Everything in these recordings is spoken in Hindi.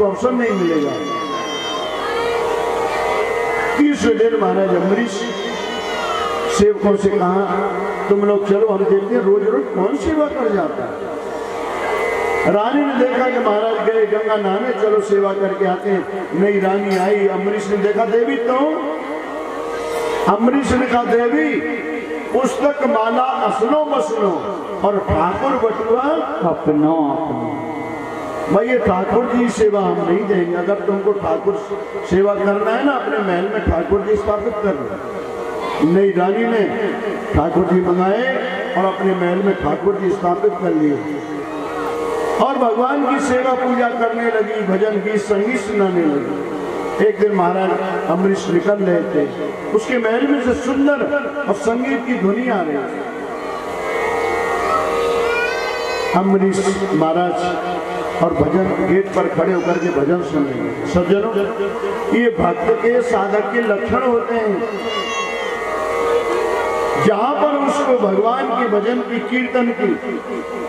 अवसर नहीं मिलेगा। तीसरे दिन महाराज अम्बरीश सेवकों से कहा, तुम लोग चलो हम देखते हैं रोज रोज कौन सेवा कर जाता है। रानी ने देखा कि महाराज गए गंगा नहाने, चलो सेवा करके आते हैं। नई रानी आई, अम्बरीश ने देखा, देवी तो अम्बरीश ने कहा, देवी पुस्तक माला असलो मसलो और ठाकुर बटुआ अपनो अपनो। भाई ये ठाकुर जी सेवा हम नहीं देंगे। अगर तुमको ठाकुर सेवा करना है ना, अपने महल में ठाकुर जी स्थापित कर लो। नई रानी ने ठाकुर जी मंगाए और अपने महल में ठाकुर जी स्थापित कर लिए और भगवान की सेवा पूजा करने लगी, भजन गीत संगीत सुनाने लगी। एक दिन महाराज अम्बरीश निकल रहे थे, उसके महल में से सुंदर और संगीत की ध्वनि आ रही। अम्बरीश महाराज और भजन गेट पर खड़े होकर के भजन सुन रहे हैं। सज्जनों, ये भक्त के साधक के लक्षण होते हैं। जहां पर उसको भगवान के भजन की कीर्तन की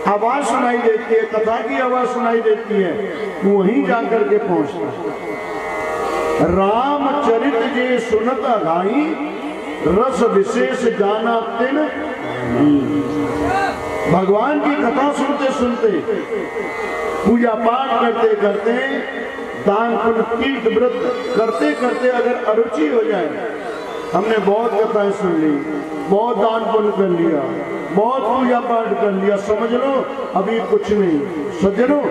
आवाज सुनाई देती है, कथा की आवाज सुनाई देती है, वहीं जाकर के पहुंचता है। रामचरित जे सुनत गाई रस विशेष जाना तिन। भगवान की कथा सुनते सुनते, पूजा पाठ करते करते, दान पुण्य तीर्थ व्रत करते करते अगर अरुचि हो जाए, हमने बहुत कथाएं सुन ली, बहुत दान पुण्य कर लिया, बहुत पूजा पाठ कर लिया, समझ लो अभी कुछ नहीं। सज्जनों,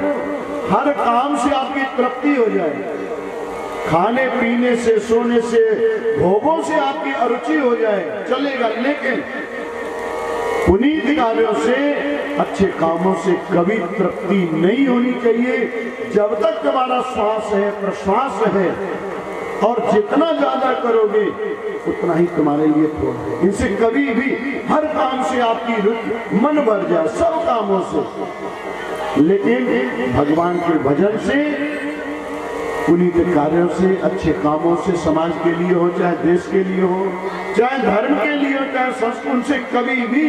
हर काम से आपकी तृप्ति हो जाए, खाने पीने से, सोने से, भोगों से आपकी अरुचि हो जाए, चलेगा। लेकिन पुनीत कार्यों से, अच्छे कामों से कभी तृप्ति नहीं होनी चाहिए। जब तक तुम्हारा श्वास है, प्रश्वास है, और जितना ज्यादा करोगे उतना ही तुम्हारे लिए थोड़ा है। इनसे कभी भी, हर काम से आपकी रुचि, मन भर जाए, सब कामों से, लेकिन भगवान के भजन से, पुनीत कार्यों से, अच्छे कामों से, समाज के लिए हो, चाहे देश के लिए हो, चाहे धर्म के लिए हो, चाहे संस्कृत से कभी भी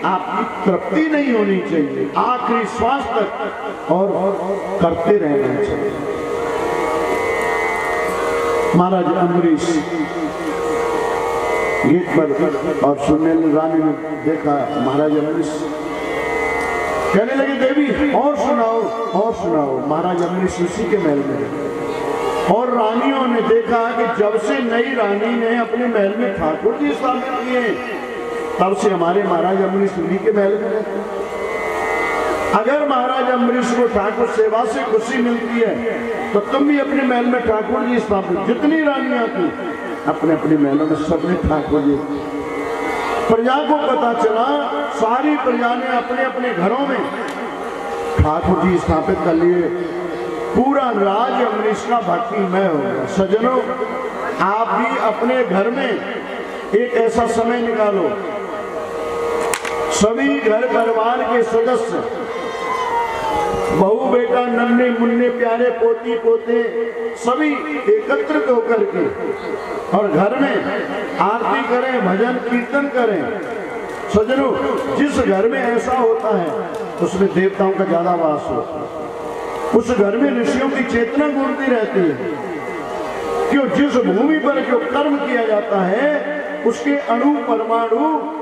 आपकी तृप्ति नहीं होनी चाहिए, आखिरी श्वास तक और करते रहना चाहिए। महाराज अम्बरीश गेट पर और सुनने रानी ने देखा, महाराज अम्बरीश कहने लगे, देवी और सुनाओ और सुनाओ। महाराज अम्बरीश उसी के महल में, और रानियों ने देखा कि जब से नई रानी ने अपने महल में ठाकुर जी स्थापित किए, तब से हमारे महाराज अम्बरीश उन्हीं के महल में रहते। अगर महाराज अम्बरीश को ठाकुर सेवा से खुशी मिलती है, तो तुम भी अपने महल में ठाकुर जी स्थापित। जितनी रानियां थी अपने अपने महलों में, सबने ठाकुर जी। प्रजा को पता चला, सारी प्रजा ने अपने अपने घरों में ठाकुर जी स्थापित कर लिए। पूरा राज अम्बरीश का भक्तिमय हो गया। सज्जनों, आप भी अपने घर में एक ऐसा समय निकालो, सभी घर परिवार के सदस्य, बहू बेटा, नन्हे मुन्ने प्यारे पोती पोते, सभी एकत्रित होकर के और घर में आरती करें, भजन कीर्तन करें। सज्जनों, जिस घर में ऐसा होता है उसमें देवताओं का ज्यादा वास होता है, उस घर में ऋषियों की चेतना घूमती रहती है। क्यों? जिस भूमि पर जो कर्म किया जाता है उसके अणु परमाणु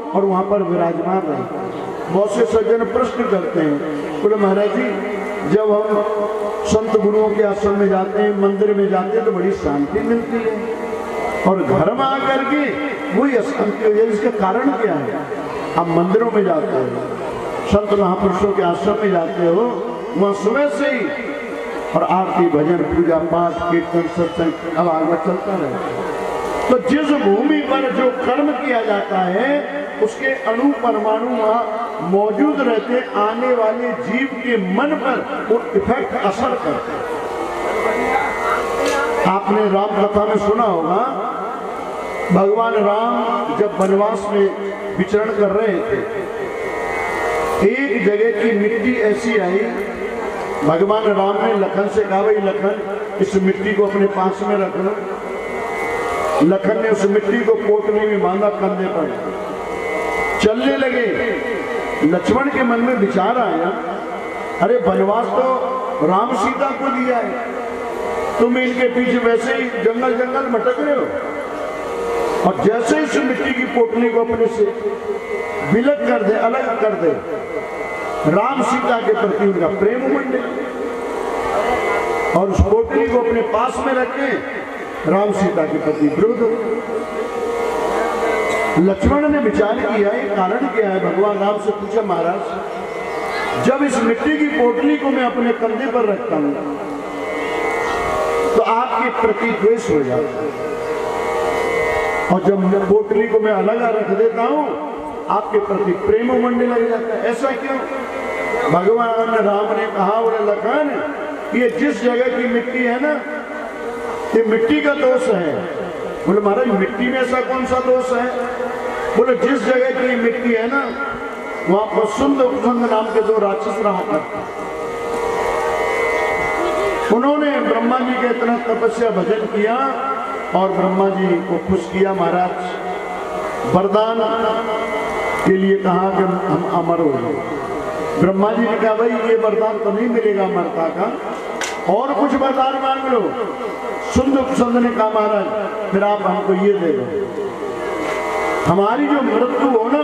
और वहां पर विराजमान रहते हैं। बहुत से सज्जन प्रश्न करते हैं, बोले महाराज जी, जब हम संत गुरुओं के आश्रम में जाते हैं, मंदिर में जाते हैं, तो बड़ी शांति मिलती है, और घर में आकर के वही अशांति हो जाए, इसका कारण क्या है? आप मंदिरों में जाते हो, संत महापुरुषों के आश्रम में जाते हो, वहां सुबह से ही और आरती भजन पूजा पाठ कीर्तन सत्संग अब आगे चलता रहे। तो जिस भूमि पर जो कर्म किया जाता है उसके अणु परमाणु वहां मौजूद रहते, आने वाले जीव के मन पर वो इफेक्ट असर करते। आपने राम कथा में सुना होगा, भगवान राम जब वनवास में विचरण कर रहे थे, एक जगह की मिट्टी ऐसी आई, भगवान राम ने लखन से कहा, भाई लखन, इस मिट्टी को अपने पास में रख लो। लखन ने उस मिट्टी को पोटली में बांधा, कंधे पर चलने लगे। लक्ष्मण के मन में विचार आया, अरे वनवास तो राम सीता को दिया है, तुम इनके पीछे वैसे ही जंगल जंगल भटक रहे हो। और जैसे इस मिट्टी की पोटली को अपने से विलग कर दे, अलग कर दे, राम सीता के प्रति उनका प्रेम उमड़ गया और उस पोटली को अपने पास में रखे राम सीता के प्रति विरोध हो। लक्ष्मण ने विचार किया ये कारण क्या है। भगवान राम से पूछा, महाराज जब इस मिट्टी की पोटली को मैं अपने कंधे पर रखता हूं तो आपके प्रति द्वेष हो जाता है, और जब पोटली को मैं अलग रख देता हूं आपके प्रति प्रेम उमड़ने लग जाता है। ऐसा क्यों? भगवान राम ने कहा, बोले लखन ये जिस जगह की मिट्टी है ना, ये मिट्टी का दोष है। बोले महाराज मिट्टी में ऐसा कौन सा दोष है? बोले जिस जगह की मिट्टी है ना वहां पर सुंद उपसंग नाम के 2 राक्षस रहा करते। उन्होंने ब्रह्मा जी के इतना तपस्या भजन किया और ब्रह्मा जी को खुश किया। महाराज वरदान के लिए कहा कि हम अमर हो गए। ब्रह्मा जी ने कहा भाई ये वरदान तो नहीं मिलेगा अमरता का, और कुछ वरदान मांग लो। सुंद उपसंग ने कहा महाराज फिर आप हमको ये दे दो, हमारी जो मृत्यु हो ना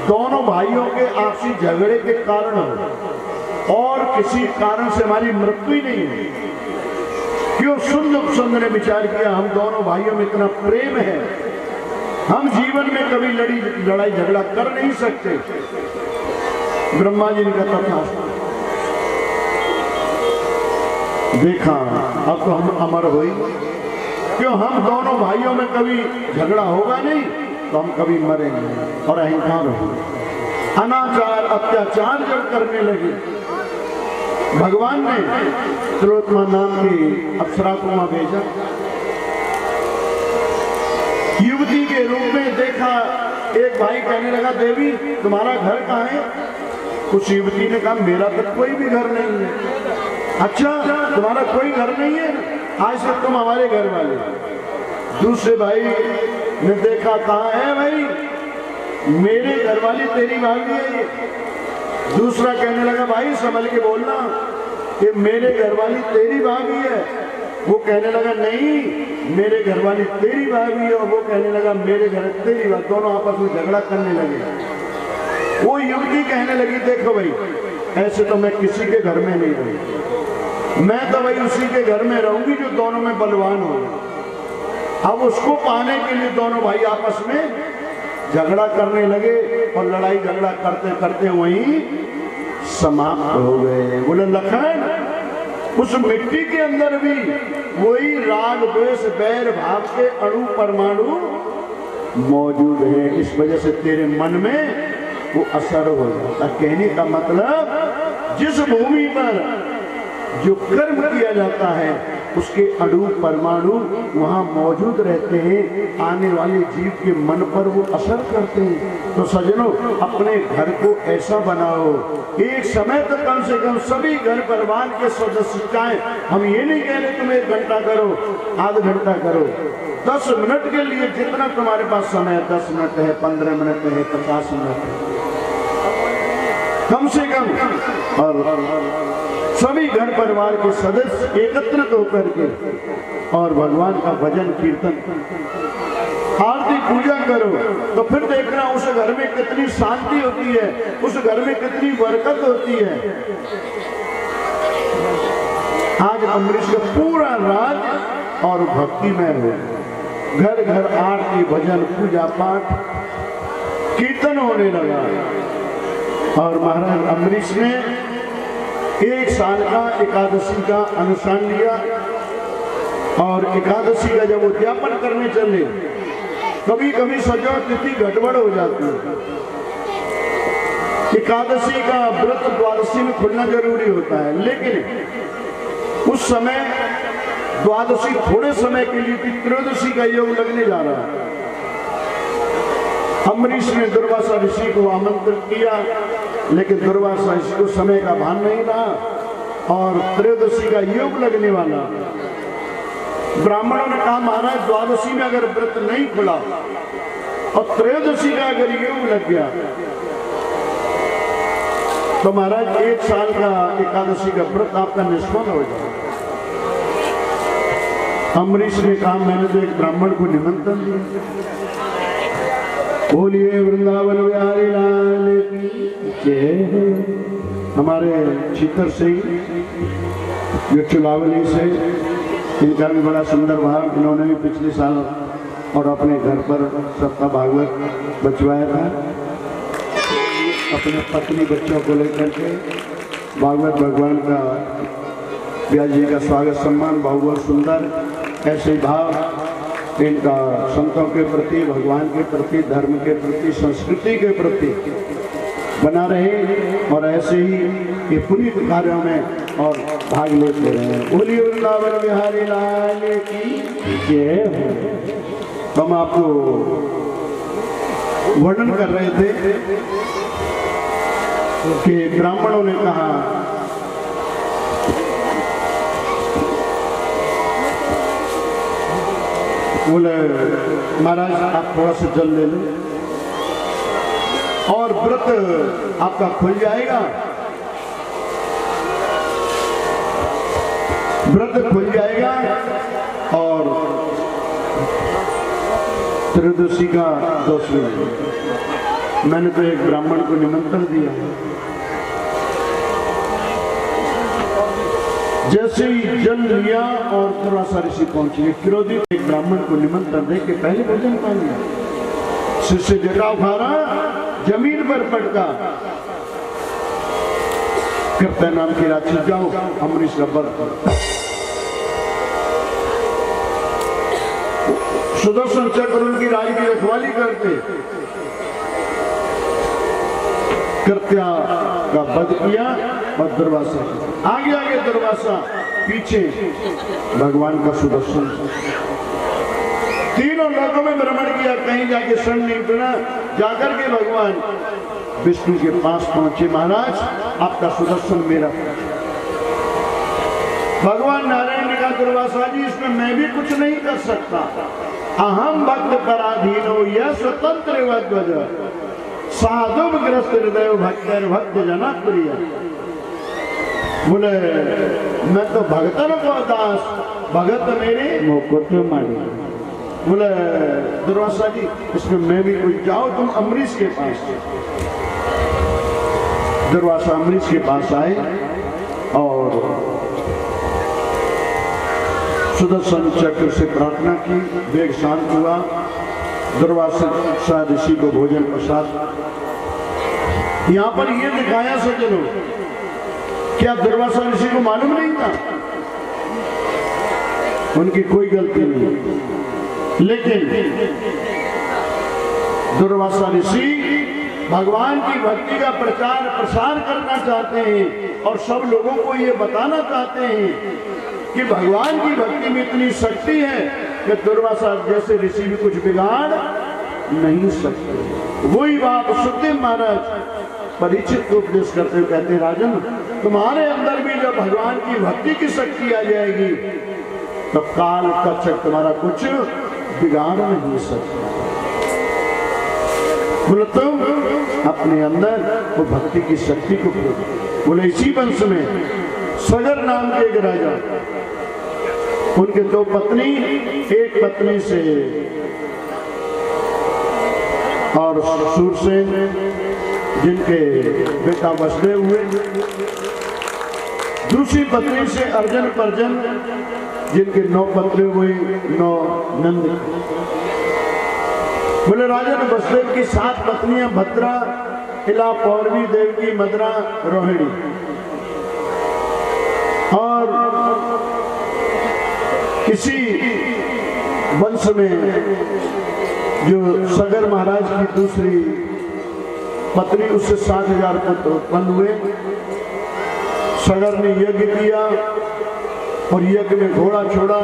दोनों भाइयों के आपसी झगड़े के कारण हो और किसी कारण से हमारी मृत्यु ही नहीं हुई। क्यों? सुंद उपसंग ने विचार किया हम दोनों भाइयों में इतना प्रेम है, हम जीवन में कभी लड़ाई झगड़ा कर नहीं सकते। ब्रह्मा जी ने कहा था देखा अब तो हम अमर हुई। क्यों? हम दोनों भाइयों में कभी झगड़ा होगा नहीं तो हम कभी मरेंगे और अहंकार होगा। अनाचार अत्याचार जब करने लगे भगवान ने तिलोत्तमा नाम की अप्सरा को वहां भेजा। युवती के रूप में देखा, एक भाई कहने लगा देवी तुम्हारा घर कहाँ है? उस युवती ने कहा मेरा तो कोई भी घर नहीं है। अच्छा तुम्हारा कोई घर नहीं है, आज से तुम हमारे घर वाले। दूसरे भाई ने देखा कहाँ है भाई? मेरे घर वाली तेरी भाभी है। दूसरा कहने लगा भाई संभल के बोलना, कि मेरे घर वाली तेरी भाभी है। वो कहने लगा नहीं मेरे घर वाली तेरी भाभी है, और वो कहने लगा मेरे घर तेरी भाभी। दोनों आपस में झगड़ा करने लगे। वो युवती कहने लगी देखो भाई ऐसे तो मैं किसी के घर में नहीं रहूंगी, मैं तो भाई उसी के घर में रहूंगी जो दोनों में बलवान हो। अब उसको पाने के लिए दोनों भाई आपस में झगड़ा करने लगे और लड़ाई झगड़ा करते करते वहीं समाप्त हो गए। बोले लखन उस मिट्टी के अंदर भी वही राग द्वेष बैर भाव के अणु परमाणु मौजूद है, इस वजह से तेरे मन में वो असर हो जाता। कहने का मतलब जिस भूमि पर जो कर्म किया जाता है उसके अणु परमाणु वहां मौजूद रहते हैं, आने वाले जीव के मन पर वो असर करते हैं। तो सज्जनों अपने घर को ऐसा बनाओ, एक समय तो कम से कम सभी घर परिवार के सदस्य चाहें, हम ये नहीं कह रहे तुम 1 घंटा करो, आधा घंटा करो, 10 मिनट के लिए जितना तुम्हारे पास समय है, 10 मिनट है, 15 मिनट है, 50 मिनट है, कम से कम। और सभी घर परिवार के सदस्य एकत्रित होकर के और भगवान का भजन कीर्तन आरती पूजा करो, तो फिर देखना उस घर में कितनी शांति होती है, उस घर में कितनी बरकत होती है। आज अमरीश का पूरा राज और भक्तिमय हो, घर घर आरती भजन पूजा पाठ कीर्तन होने लगा। और महाराज अमरीश ने 1 साल का एकादशी का अनुष्ठान लिया, और एकादशी का जब उद्यापन करने चले कभी कभी सजा तिथि गड़बड़ हो जाती है। एकादशी का व्रत द्वादशी में खुलना जरूरी होता है, लेकिन उस समय द्वादशी थोड़े समय के लिए थी, त्रयोदशी का योग लगने जा रहा है। अम्बरीश ने दुर्वासा ऋषि को आमंत्रित किया, लेकिन दुर्वासा ऋषि को समय का भान नहीं रहा और त्रयोदशी का योग लगने वाला। ब्राह्मणों ने कहा महाराज द्वादशी में अगर व्रत नहीं खुला और त्रयोदशी का अगर योग लग गया तो महाराज 1 साल का एकादशी का व्रत आपका निष्फल हो जाए। अम्बरीश ने कहा मैंने तो एक ब्राह्मण को निमंत्रण दिया। बोलिए वृंदावन बिहारी लाल की जय। हमारे छीतर से जो चुलावली से, इनका भी बड़ा सुंदर भाव, इन्होंने भी पिछले साल और अपने घर पर सप्ताह भागवत बचवाया था। अपने पत्नी बच्चों को लेकर के भागवत भगवान का, व्यास जी का स्वागत सम्मान बहुत सुंदर। ऐसे भाव इनका संतों के प्रति, भगवान के प्रति, धर्म के प्रति, संस्कृति के प्रति बना रहे और ऐसे ही ये पुनीत कार्यों में और भाग लेते रहे। बोलिए वृंदावन बिहारी लाल की जय। हम आपको वर्णन कर रहे थे कि ब्राह्मणों ने कहा बोले महाराज आप थोड़ा सा जल ले लो और व्रत आपका खुल जाएगा, व्रत खुल जाएगा और त्रयोदशी का दोष मिलेगा। मैंने तो एक ब्राह्मण को निमंत्रण दिया। जैसे ही जल लिया और दुर्वासा ऋषि पहुंचे, क्रोधित एक ब्राह्मण को निमंत्रण दे के पहले भोजन पा लिया। शिष्य जटा उखाड़ा, जमीन पर पटका, कृत्य नाम की राक्षस जाओ अम्बरीश का वध। सुदर्शन चक्र उनकी राज की रखवाली करते, कृत्या का वध किया और दुर्वासा आगे आगे, दुर्वासा पीछे, भगवान का सुदर्शन। तीनों लोकों में भ्रमण किया, कहीं जाके शरण नहीं पड़ा। जाकर के भगवान विष्णु के पास पहुंचे, महाराज आपका सुदर्शन मेरा। भगवान नारायण ने कहा दुर्वासा जी इसमें मैं भी कुछ नहीं कर सकता। अहम भक्त पराधीन हो यह स्वतंत्र वध्वज, साधु ग्रस्त हृदय भक्त भक्त जना प्रिय। बोले मैं तो भगतन को दास, भगत मेरे मुकुट मारे। बोले दुर्वासा जी इसमें मैं भी कुछ, जाओ तुम अम्बरीश के पास। दुर्वासा अम्बरीश के पास आए और सुदर्शन चक्र से प्रार्थना की, वेग शांत हुआ। दुर्वासा ऋषि को भोजन प्रसाद। यहां पर यह दिखाया सज्जनों, क्या दुर्वासा ऋषि को मालूम नहीं था? उनकी कोई गलती नहीं, लेकिन दुर्वासा ऋषि भगवान की भक्ति का प्रचार प्रसार करना चाहते हैं और सब लोगों को ये बताना चाहते हैं कि भगवान की भक्ति में इतनी शक्ति है कि दुर्वासा जैसे ऋषि भी कुछ बिगाड़ नहीं सकते। वही बात सुखदेव महाराज परीक्षित को उपदेश करते हुए कहते हैं, राजन तुम्हारे अंदर भी जब भगवान की भक्ति की शक्ति आ जाएगी तो काल तक्षक तुम्हारा कुछ बिगाड़ नहीं सकता। बोले तुम अपने अंदर वो भक्ति की शक्ति को बोले। इसी वंश में सगर नाम के एक राजा, उनके दो पत्नी, एक पत्नी से और सूरसेन जिनके बेटा वसुदेव हुए, दूसरी पत्नी से अर्जुन पर्जन जिनके 9 पत्नी हुई, 9 नंद। बोले राजन वसुदेव की 7 पत्नियां भद्रा, इला, पौरवी, देवकी, मद्रा, रोहिणी। और इसी वंश में जो सगर महाराज की दूसरी पत्नी, उससे 60,000 पुत्र उत्पन्न हुए। सगर ने यज्ञ किया और यज्ञ में घोड़ा छोड़ा।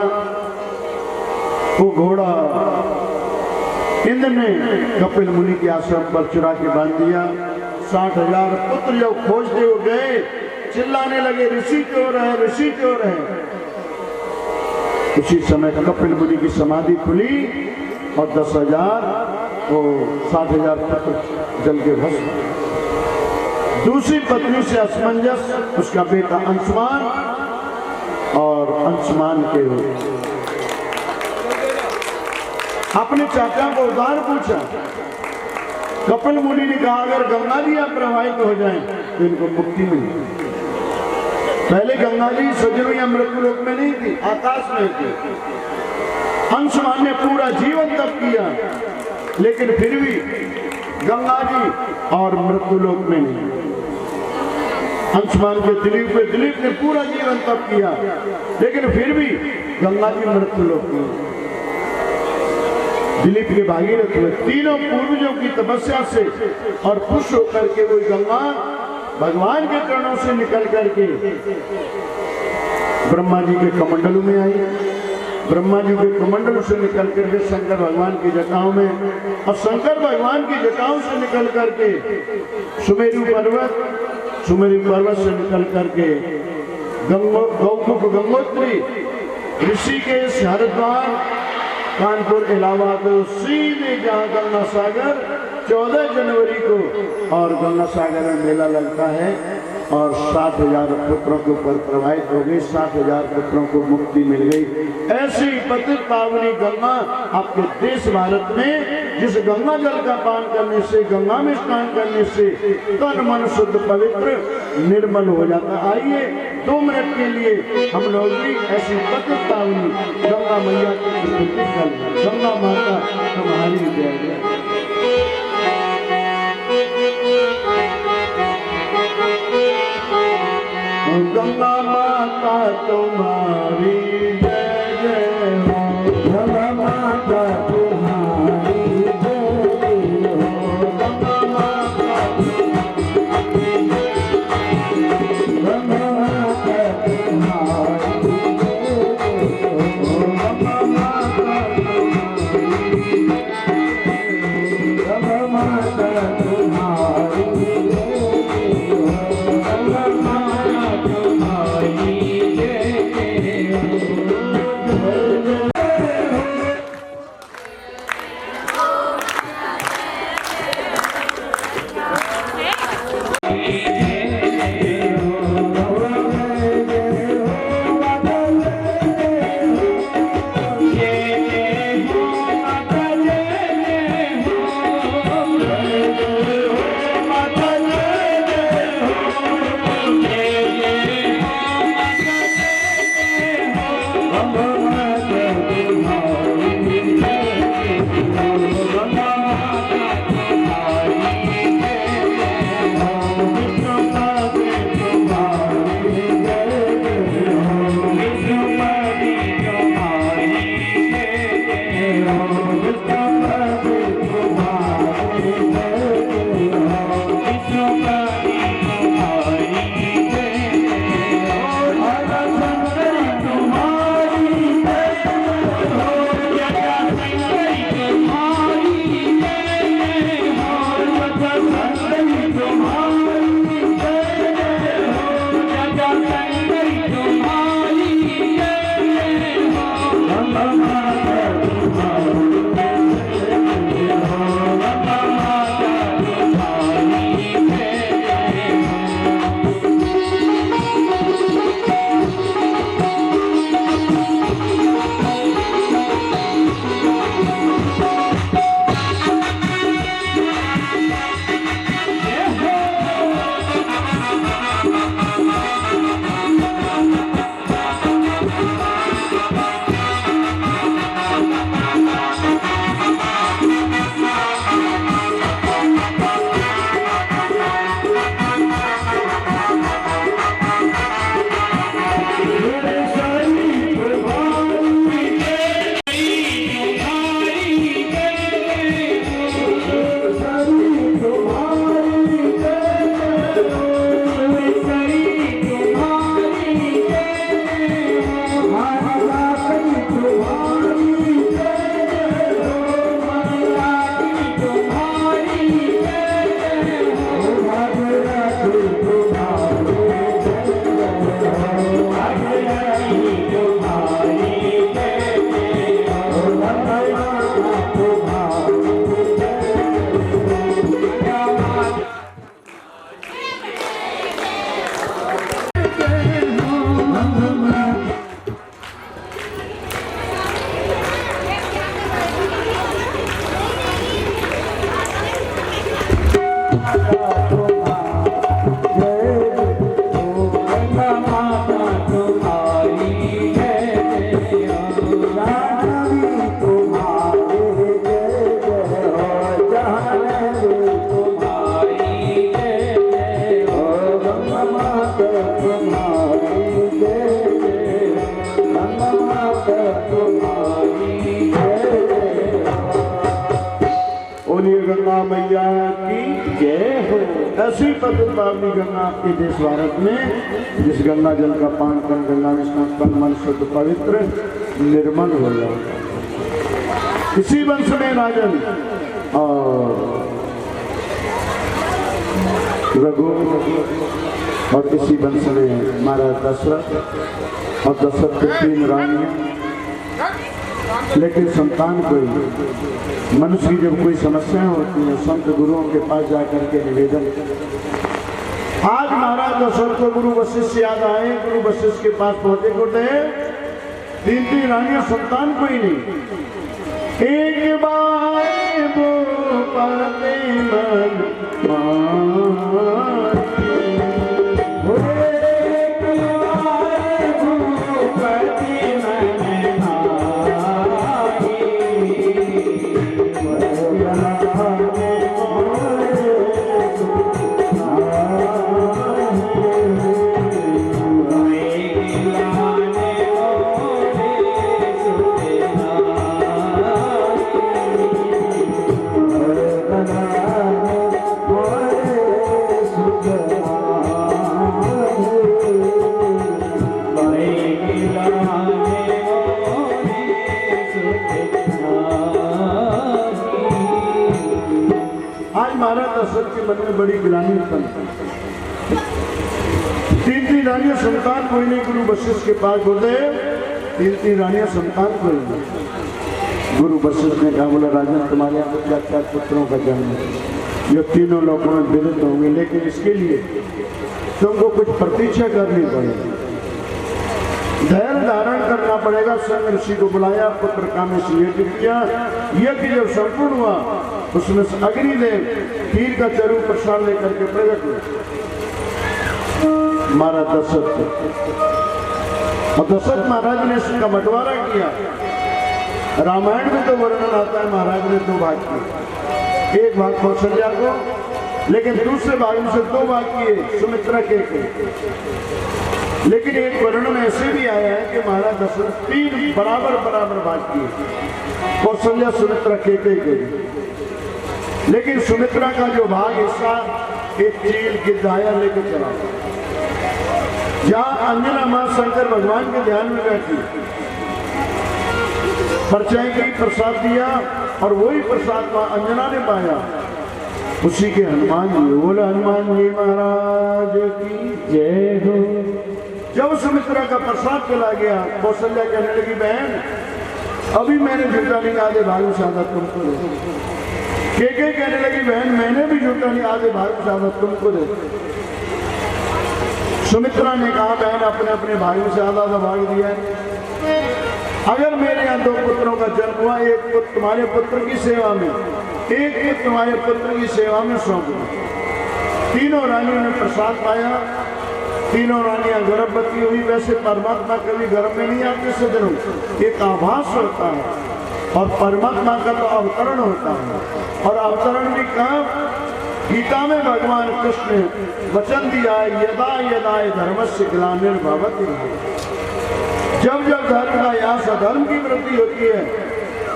वो घोड़ा इंद्र ने कपिल मुनि के आश्रम पर चुरा के बांध दिया। 60,000 पुत्र जब खोजते हुए गए, चिल्लाने लगे ऋषि चोर है, ऋषि चोर है। उसी समय कपिल मुनि की समाधि खुली और 10,000 वो 60,000 पुत्र जल के भस्म। दूसरी पत्नी से असमंजस, उसका बेटा अंशुमान, और अंशुमान के अपने चाचा को उधार पूछा। कपिल मुनि ने कहा अगर गंगा जी आप प्रवाहित हो जाएं तो इनको मुक्ति मिलेगी। पहले गंगा जी सजरू या मृत्युलोक में नहीं थी, आकाश में थी। अंशुमान ने पूरा जीवन तप किया, लेकिन फिर भी गंगा जी और मृत्युलोक में नहीं। अंशुमान के दिलीप ने पूरा जीवन तप किया, लेकिन फिर भी गंगा जी मृत्युलोक में। दिलीप के भागीरथ हुए, तीनों पूर्वजों की तपस्या से और खुश होकर के वो गंगा भगवान के चरणों से निकल करके ब्रह्मा जी के कमंडलों में आई। ब्रह्मा जी के कमंडलों से निकल करके शंकर भगवान की जटाओं में, और शंकर भगवान की जटाओं से निकल करके सुमेरु पर्वत से निकल करके गौमुख, गंगोत्री, ऋषिकेश, हरिद्वार, कानपुर, इलाहाबाद, सीधे जहाँ गंगा सागर 14 जनवरी को और गंगा सागर में मेला लगता है और 60,000 पुत्रों के ऊपर प्रवाहित हो गई, 60,000 पुत्रों को मुक्ति मिल गई। ऐसी पतित पावनी गंगा आपके देश भारत में, जिस गंगा जल का पान करने से, गंगा में स्नान करने से तन मन शुद्ध पवित्र निर्मल हो जाता। आइए 2 मिनट के लिए हम लोग भी ऐसी पतित पावनी गंगा मैया की स्तुति करें। गंगा माता तुम्हारी जय। गंगा माता तुम्हारी जय जय हो, गंगा माता तुम्हारी जय हो, गंगा माता बोलिए गंगा मैया की जय हो। ऐसी पवित्र पावनी गंगा आपके देश भारत में, जिस गंगा जल का पान कर गंगा में स्नान कर मन शुद्ध पवित्र निर्मल हो जाए। इसी वंश में राजन और रघु और इसी वंश में महाराज दशरथ और दशरथ के 3 रानियां, लेकिन संतान कोई। मनुष्य की जब कोई समस्या होती है संत गुरुओं के पास जाकर के निवेदन। आज महाराज दशरथ को गुरु वशिष्ठ याद आए, गुरु वशिष्ठ के पास पहुंचे को 3 रानियां, संतान कोई नहीं। एक बार वो पाते मन के मन में बड़ी गिलानी उत्पन्न। 3 रानियां, संतान कोई नहीं। गुरु वशिष्ठ के पास बोलते 3 रानियां, संतान कोई नहीं। गुरु वशिष्ठ ने कहा, बोला राजन तुम्हारे यहाँ 4 पुत्रों का जन्म है, ये तीनों लोगों में विदित होंगे, लेकिन इसके लिए तुमको कुछ प्रतीक्षा करनी पड़ेगी, धैर्य धारण करना पड़ेगा। संग ऋषि को बुलाया, पुत्र का में यज्ञ किया। यज्ञ जब संपूर्ण हुआ उसमें से अग्निदेव खीर का चरू प्रसाद लेकर के प्रकट हुए महाराज दशरथ। और दशरथ महाराज ने इसका बंटवारा किया। रामायण में तो वर्णन आता है महाराज ने 2 भाग किए, एक भाग कौशल्या को, लेकिन दूसरे भाग में से 2 भाग किए सुमित्रा के। लेकिन एक वर्णन ऐसे भी आया है कि महाराज दशरथ 3 बराबर भाग किए, कौशल्या सुमित्रा के। लेकिन सुमित्रा का जो भाग हिस्सा एक चील गिद्धाया लेके चला, जहां अंजना मां शंकर भगवान के ध्यान में बैठी, परिचय की, प्रसाद दिया, और वही प्रसाद मां अंजना ने पाया, उसी के हनुमान जी। बोला हनुमान जी महाराज की जय हो। जब सुमित्रा का प्रसाद चला गया, कौशल्या कहने लगी, बहन अभी मैंने झूठा नहीं, आधे भाग में शहादत तुमको दे। के कहने लगी, बहन मैंने भी झूठा नहीं, आधे भाग में शहादत तुमको दे। सुमित्रा ने कहा, बहन अपने अपने भाई में से आधा भाग दिया है। अगर मेरे यहाँ 2 पुत्रों का जन्म हुआ, एक पुत्र तुम्हारे पुत्र की सेवा में, एक पुत्र तुम्हारे पुत्र की सेवा में सौंप दो। 3 रानियों ने प्रसाद पाया, 3 रानियां गर्भवती हुई। वैसे परमात्मा कभी गर्भ में नहीं आते सज्जनों, एक आभास होता है, और परमात्मा का तो अवतरण होता है। और अवतरण भी कहाँ? गीता में भगवान कृष्ण ने वचन दिया है, यदा यदा धर्मस्य ग्लानिर्भवति, जब जब धर्म का यास अधर्म की वृद्धि होती है,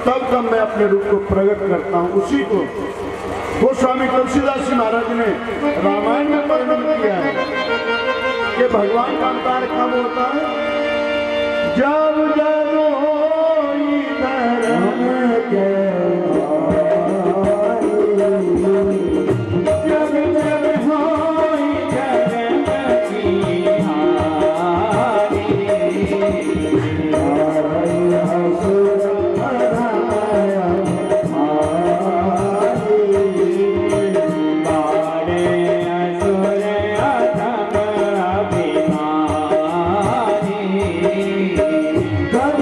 तब तब मैं अपने रूप को प्रकट करता हूँ। उसी को वो स्वामी तुलसीदास जी महाराज ने रामायण में वर्णन किया है कि भगवान का अवतार कब होता है? जब जब होई धर्म के, जब जब होई धर्म की हानि, God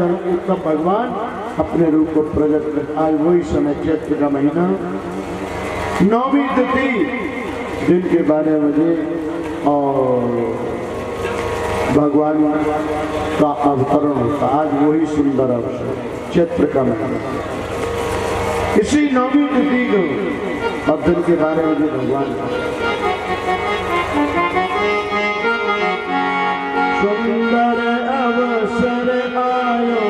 धर्म तब भगवान अपने रूप को प्रकट कर। आज वही समय चैत्र का महीना 9वीं तिथि दिन के 12 बजे और भगवान का अवतरण होता। आज वही सुंदर अवसर चैत्र का महीना, इसी 9वीं तिथि को और दिन के 12 बजे भगवान सुंदर अवसर आयो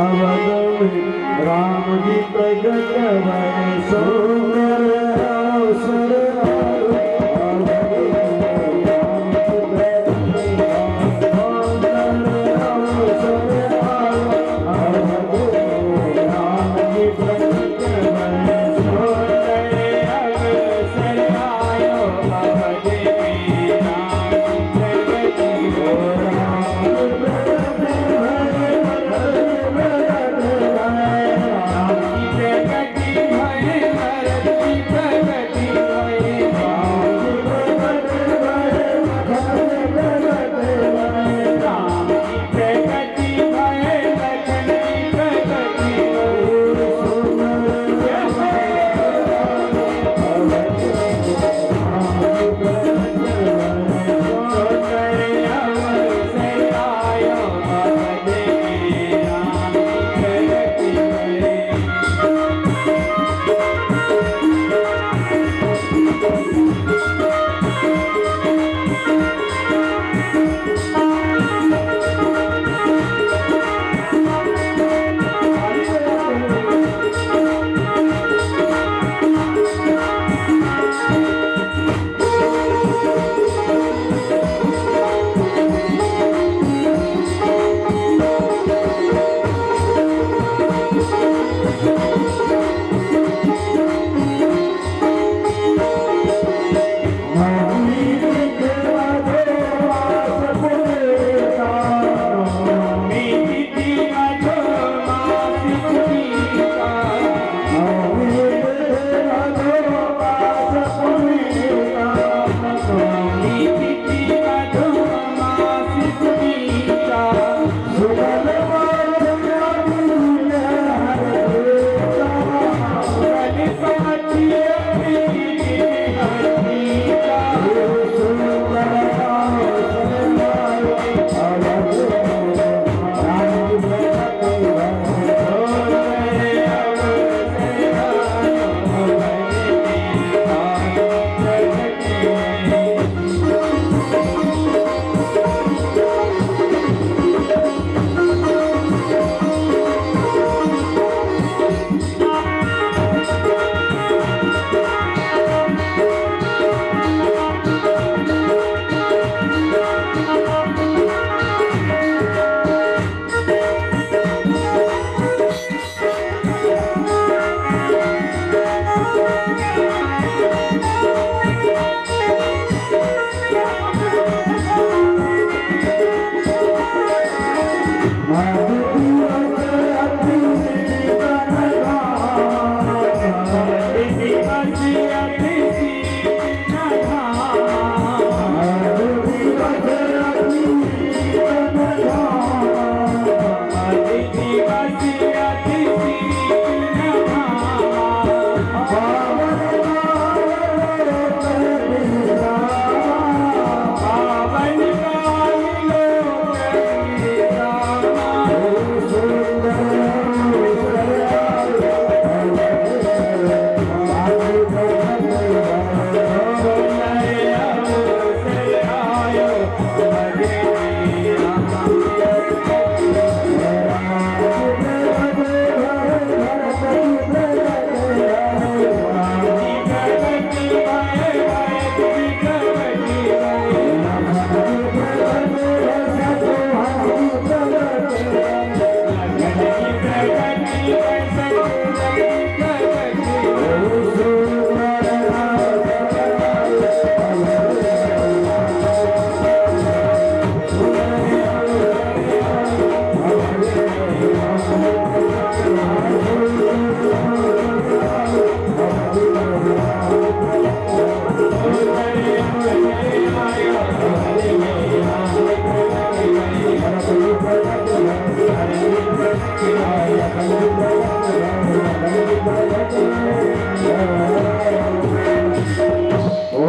अवध में राम जी प्रगट भय। सुंदर अवसर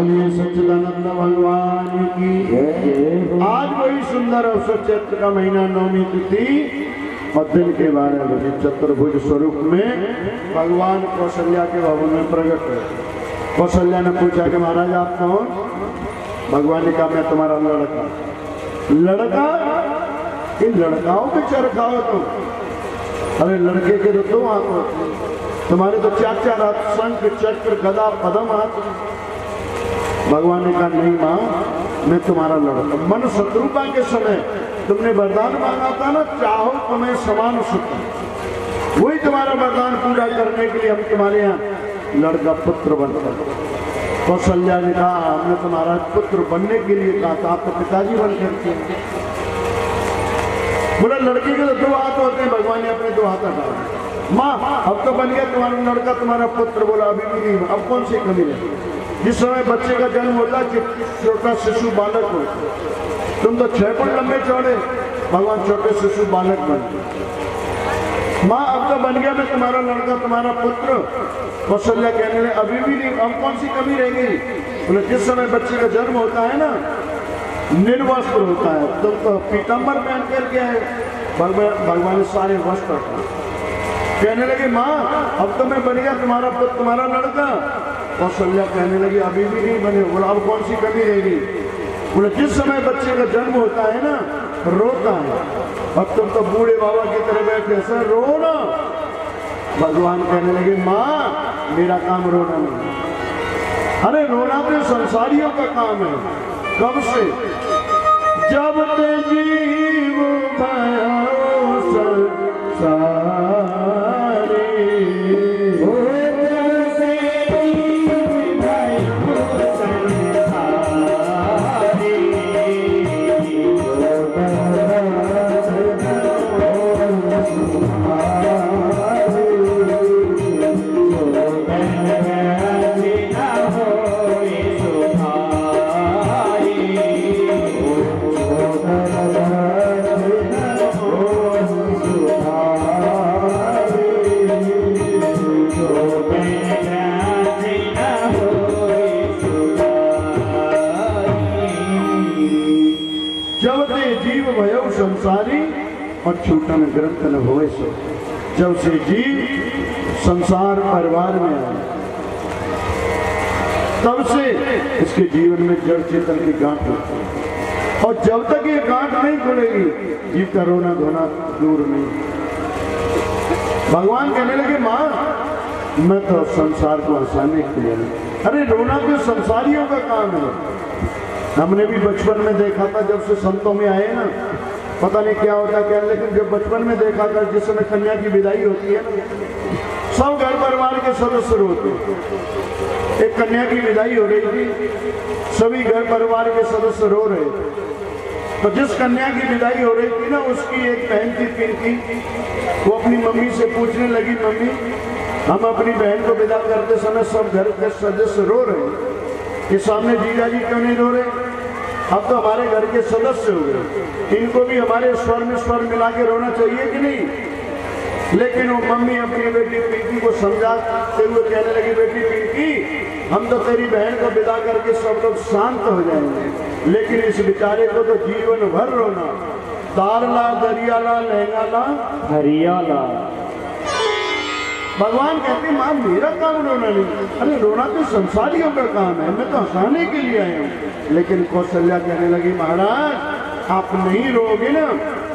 बोलिए सच्चिदानंद भगवान की। आज वही सुंदर अवसर चैत्र का महीना नवमी तिथि और दिन के 12 बजे चतुर्भुज स्वरूप में भगवान कौशल्या के भवन में प्रकट हुए। कौशल्या ने पूछा कि महाराज आप कौन? भगवान ने कहा मैं तुम्हारा लड़का। लड़का? इन लड़काओं के चरखा हो तुम? अरे लड़के के तो दो हाथ होते, तुम्हारे तो चार चार हाथ, शंख चक्र गदा पद्म हाथ। भगवान ने कहा नहीं माँ मैं तुम्हारा लड़का। मन शत्रुपा के समय तुमने वरदान मांगा था ना, चाहो तुम्हें समान सुख, वही तुम्हारा वरदान पूरा करने के लिए हम तुम्हारे यहाँ लड़का पुत्र बनकर। कौशल्या ने कहा हमने तुम्हारा पुत्र बनने के लिए कहा था, आप तो पिताजी बनकर के। बोला लड़के के तो दो हाथ होते हैं, भगवान ने अपने दो हाथ हटा। माँ अब तो बन गया तुम्हारा लड़का, तुम्हारा पुत्र। बोला अभी भी नहीं, अब कौन सी कमी है? जिस समय बच्चे का जन्म होता है छोटा शिशु बालक होता, तुम तो 6 फुट लंबे चौड़े, भगवान छोटे शिशु बालक बन गए। माँ अब तो बन गया मैं तुम्हारा लड़का, तुम्हारा पुत्र। कौशल्या कहने लगे अभी भी नहीं, अब कौन सी कमी रह गई? बोले जिस समय बच्चे का जन्म होता है ना, निर्वस्त्र होता है, तुम तो पीताम्बर पहन करके आए। भगवान ने सारे वस्त्र कहने लगे माँ अब तो मैं बन गया तुम्हारा पुत्र, तुम्हारा लड़का। कौशल्या कहने लगी अभी भी नहीं बने। बोला अब कौन सी कमी रहेगी? बोले जिस समय बच्चे का जन्म होता है ना, रोता है, अब तुम तो बूढ़े बाबा की तरह बैठे सर रो ना। भगवान कहने लगे माँ मेरा काम रोना नहीं। अरे रोना तो संसारियों का काम है। कब से? जब ते जीव भयो संसारी, संसारी और छूटन ग्रंथ न होए सो। जब से जीव संसार परिवार में आए तब से इसके जीवन में जड़ चेतन की गांठ होती है, और जब तक ये गांठ नहीं खुलेगी जीव का रोना धोना दूर नहीं। भगवान कहने लगे माँ मैं तो संसार को हंसाने के लिए नहीं। अरे रोना तो संसारियों का काम है। हमने भी बचपन में देखा था, जब से संतों में आए ना, पता नहीं क्या होता क्या, लेकिन जब बचपन में देखा था जिस समय कन्या की विदाई होती है ना, सब घर परिवार के सदस्य रोते। एक कन्या की विदाई हो रही थी, सभी घर परिवार के सदस्य रो रहे थे। तो जिस कन्या की विदाई हो रही थी ना, उसकी एक बहन थी पिंकी, वो अपनी मम्मी से पूछने लगी मम्मी हम अपनी बहन को विदा करते समय सब घर के सदस्य रो रहे हैं, ये सामने जीजा जी क्यों नहीं रो रहे? अब तो हमारे घर के सदस्य हो गए, इनको भी हमारे स्वर में स्वर मिला के रोना चाहिए कि नहीं? लेकिन वो मम्मी अपनी बेटी पिंकी को समझाते हुए कहने लगी बेटी पिंकी हम तो तेरी बहन को विदा करके सब लोग शांत हो जाएंगे, लेकिन इस बेचारे को तो जीवन भर रोना। दाल ला दरिया ला लहंगा ला हरिया ला। भगवान कहते माँ मेरा काम रोना नहीं। अरे रोना तो संसारियों का काम है, मैं तो हंसाने के लिए आया हूँ। लेकिन कौशल्या कहने लगी महाराज आप नहीं रोगे ना,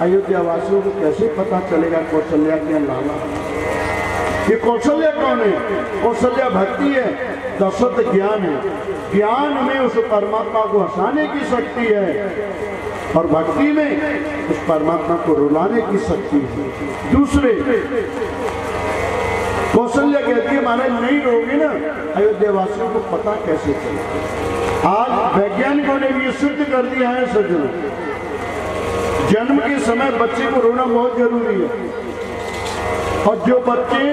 अयोध्या वासियों को कैसे पता चलेगा कौशल्या के लाला? ये कौशल्या कौन है? कौशल्या भक्ति है, दशरथ ज्ञान है। ज्ञान में उस परमात्मा को हंसाने की शक्ति है और भक्ति में उस परमात्मा को रुलाने की शक्ति है। दूसरे कौशल्या कहती है महाराज नहीं रोगे ना, अयोध्या वासियों को पता कैसे चले? आज वैज्ञानिकों ने भी सिद्ध कर दिया है सज्जनों, जन्म के समय बच्चे को रोना बहुत जरूरी है। और जो बच्चे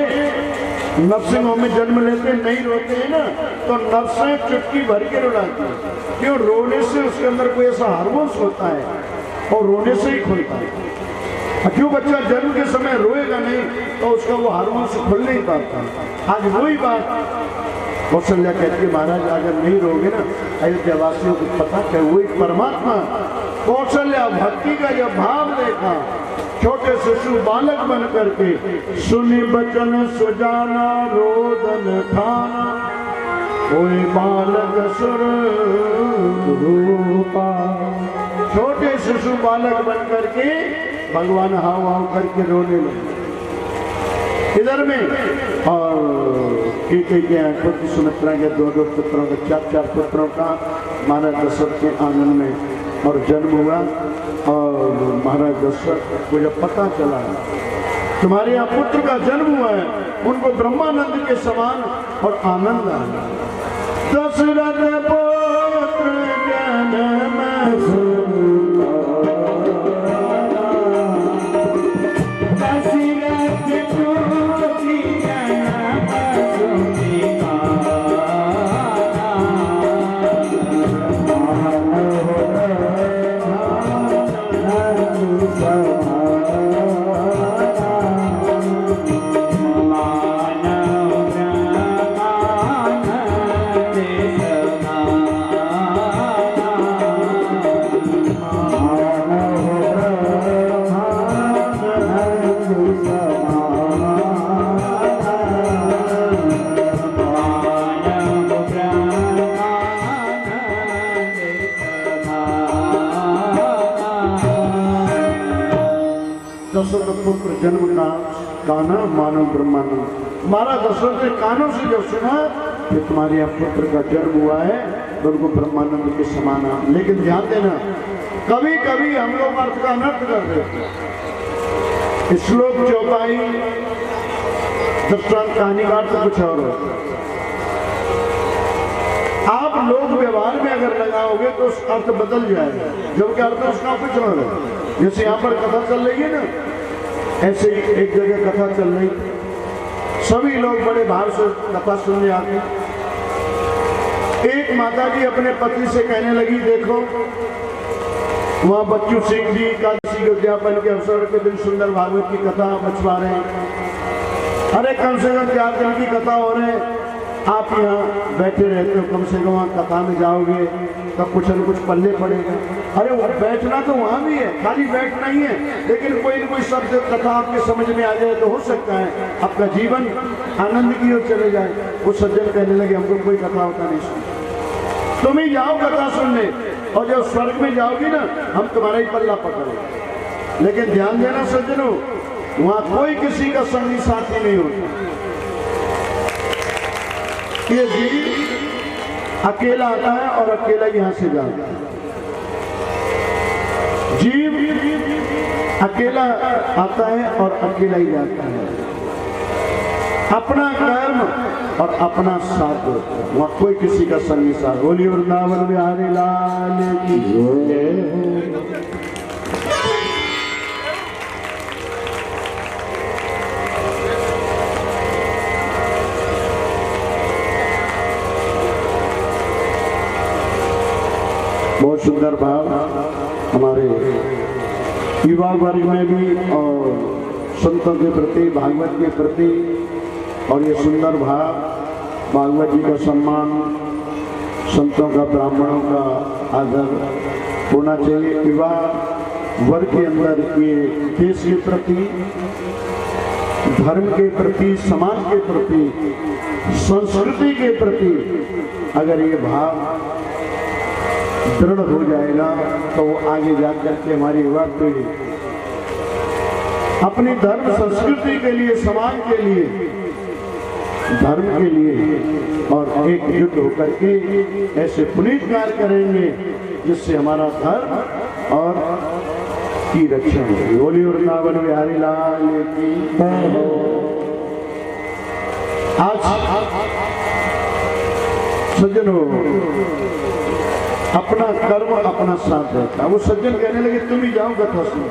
नर्सिंग होम में जन्म लेते नहीं रोते हैं ना, तो नर्सें चुटकी भर के रुलाती है। क्यों? रोने से उसके अंदर कोई ऐसा हार्मोन्स होता है और रोने से ही खुलता है। जो बच्चा जन्म के समय रोएगा नहीं तो उसका वो हार्मोन से खुल नहीं पाता। आज वही बात कौशल्या कहती है महाराज अगर नहीं रहोगे ना अयोध्या वासियों को पता क्या वही परमात्मा। कौशल्या भक्ति का जब भाव देखा, छोटे शिशु बालक बन करके सुनी बचन सुजाना रोदन ठाना, कोई बालक सुर रूपा। छोटे शिशु बालक बन करके भगवान हाव हाव करके रोने लगे। इधर में और एक सुमित्रा के दो पुत्रों का, चार पुत्रों का महाराज दशरथ के आंगन में और जन्म हुआ। और महाराज दशरथ को जब पता चला तुम्हारे यहाँ पुत्र का जन्म हुआ है, उनको ब्रह्मानंद के समान और आनंद आया। दशरथ पुत्र जन्म पुत्र जन्म का काना मानव ब्रह्मानंद। महाराज दशरथ ने कानों से जब सुना कि तुम्हारे यहाँ पुत्र का जन्म हुआ है तो उनको ब्रह्मानंद के समान। लेकिन ध्यान देना, कभी कभी हम लोग अर्थ का अनर्थ कर देते। श्लोक चौपाई दृष्टांत कहानी का अर्थ कुछ और होता है। आप लोग व्यवहार में अगर लगाओगे तो उस अर्थ बदल जाएगा, जबकि अर्थ उसका कुछ और है। जैसे यहाँ पर कथा चल रही है ना, ऐसे ही एक जगह कथा चल रही, सभी लोग बड़े भाव से कथा सुनने आते। एक माता जी अपने पति से कहने लगी, देखो वहां बच्चू सिंह जी एकादशी के उद्यापन के अवसर के दिन सुंदर भागवत की कथा बचवा रहे हैं। अरे कम से कम 4 दिन की कथा हो रहे, आप यहाँ बैठे रहते हो, कम से कम वहाँ कथा में जाओगे तब कुछ न कुछ पल्ले पड़ेगा। अरे वो बैठना तो वहाँ भी है, खाली बैठना ही है, लेकिन कोई न कोई शब्द कथा आपके समझ में आ जाए तो हो सकता है आपका जीवन आनंद की ओर चले जाए। वो सज्जन कहने लगे, हमको कोई कथा होता नहीं सुन, तुम ही जाओ कथा सुनने, और जब स्वर्ग में जाओगी ना हम तुम्हारा ही पल्ला पकड़ेंगे। लेकिन ध्यान देना सज्जनों, वहाँ कोई किसी का संगी साथी नहीं होता। ये जीव अकेला आता है और अकेला यहाँ से जाता है। जीव अकेला आता है और अकेला ही जाता है। अपना कर्म और अपना साथ होता है, वहाँ कोई किसी का संगी साथ। बोलिए वृंदावन बिहारी लाल की जय। बहुत सुंदर भाव हमारे युवा वर्ग में भी और संतों के प्रति, भागवत के प्रति, और ये सुंदर भाव भागवत जी का सम्मान, संतों का, ब्राह्मणों का आदर होना चाहिए। युवा वर्ग के अंदर ये देश के प्रति, धर्म के प्रति, समाज के प्रति, संस्कृति के प्रति अगर ये भाव दृढ़ हो जाएगा तो वो आगे जाकर के हमारी युवा पीढ़ी अपनी धर्म संस्कृति के लिए, समाज के लिए, धर्म के लिए और एकजुट होकर के ऐसे पुनीत कार्य करेंगे जिससे हमारा धर्म और की रक्षा होगी। बोलिए वृंदावन बिहारी लाल की। आज सज्जनों, अपना कर्म अपना साथ रहता। वो सज्जन कहने लगे, तुम ही जाओ कथा सुनो,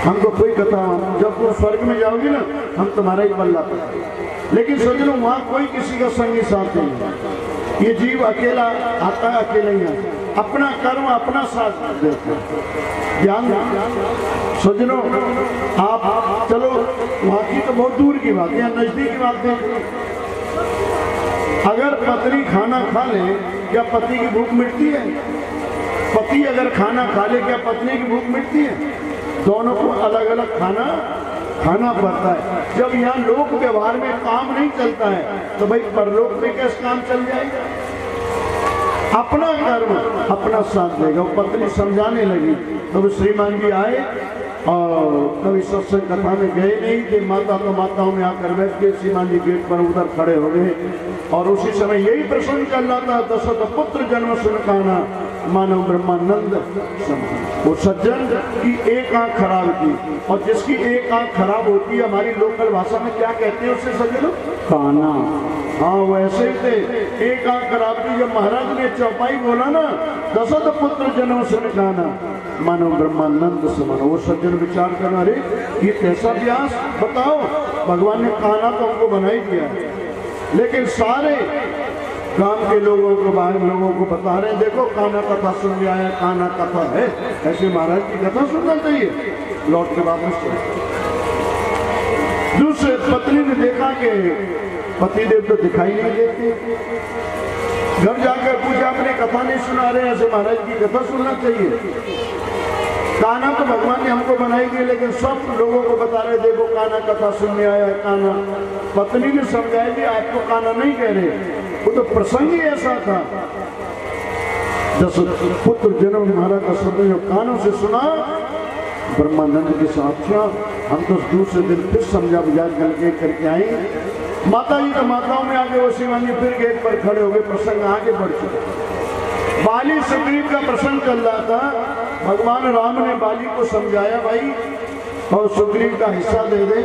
हमको कोई कथा, जब तुम स्वर्ग में जाओगी ना हम तुम्हारा ही पल्ला पकड़ेंगे। लेकिन सज्जनों, वहाँ कोई किसी का संगी साथ नहीं। ये जीव अकेला आता है, अकेला ही आता है, अपना कर्म अपना साथ देता है। ध्यान सज्जनों, आप चलो वहाँ की तो बहुत दूर की बात है, नजदीक की बात है। अगर अगर पत्नी खाना खा ले क्या पति की भूख मिटती है? पति अगर खाना खा ले क्या पत्नी की भूख मिटती है? दोनों को अलग अलग खाना पड़ता है। जब यहाँ लोक व्यवहार में काम नहीं चलता है तो भाई परलोक में कैसे काम चल जाएगा? अपना कर्म अपना साथ देगा। पत्नी समझाने लगी तो श्रीमान जी आए और कभी सत्संग कथा में गए नहीं थे। माता तो माताओं में आकर बैठ के श्रीमान जी गेट पर उधर खड़े हो गए और उसी समय यही प्रसंग चल रहा था, दशरथ पुत्र जन्म सुनकाना मानव ब्रह्मानंद समान। वो सज्जन की एक आंख खराब थी और जिसकी एक आंख खराब होती है हमारी लोकल भाषा में क्या कहते हैं उसे सज्जनों? काना। हाँ वैसे ही थे, एक आंख खराब थी। जब महाराज ने चौपाई बोला ना दशरथ पुत्र जन्म सुनकाना मानव ब्रह्मानंद समान, वो सज्जन विचार करना, अरे ये कैसा व्यास, बताओ भगवान ने काना तो हमको बना ही दिया लेकिन सारे गांव के लोगों को बाहर लोगों को बता रहे हैं देखो काना कथा सुन के आया, काना कथा है। ऐसे महाराज की कथा सुनना चाहिए। लौट के वापस चले। दूसरे पत्नी ने देखा कि पतिदेव तो दिखाई नहीं देते। घर जाकर पूछा अपने कथा नहीं सुना रहे, ऐसे महाराज की कथा सुनना चाहिए। काना तो भगवान ने हमको बनाई थी लेकिन सब लोगों को बता रहे देखो काना कथा सुनने आया है काना। पत्नी ने समझाया कि आपको काना नहीं कह रहे, वो तो प्रसंग ही ऐसा था। दशरथ पुत्र जन्म महाराज दशरथ ने कानों से सुना ब्रह्मानंद की साक्षियां। हम तो दूसरे दिन फिर समझा बुझा करके आई। माता जी तो माताओं में आगे वो शिवानी फिर गेट पर खड़े हो गए। प्रसंग आगे बढ़ चुका। बाली सुग्रीव का प्रसंग चल रहा था। भगवान राम ने बाली को समझाया भाई और सुग्रीव का हिस्सा दे दे,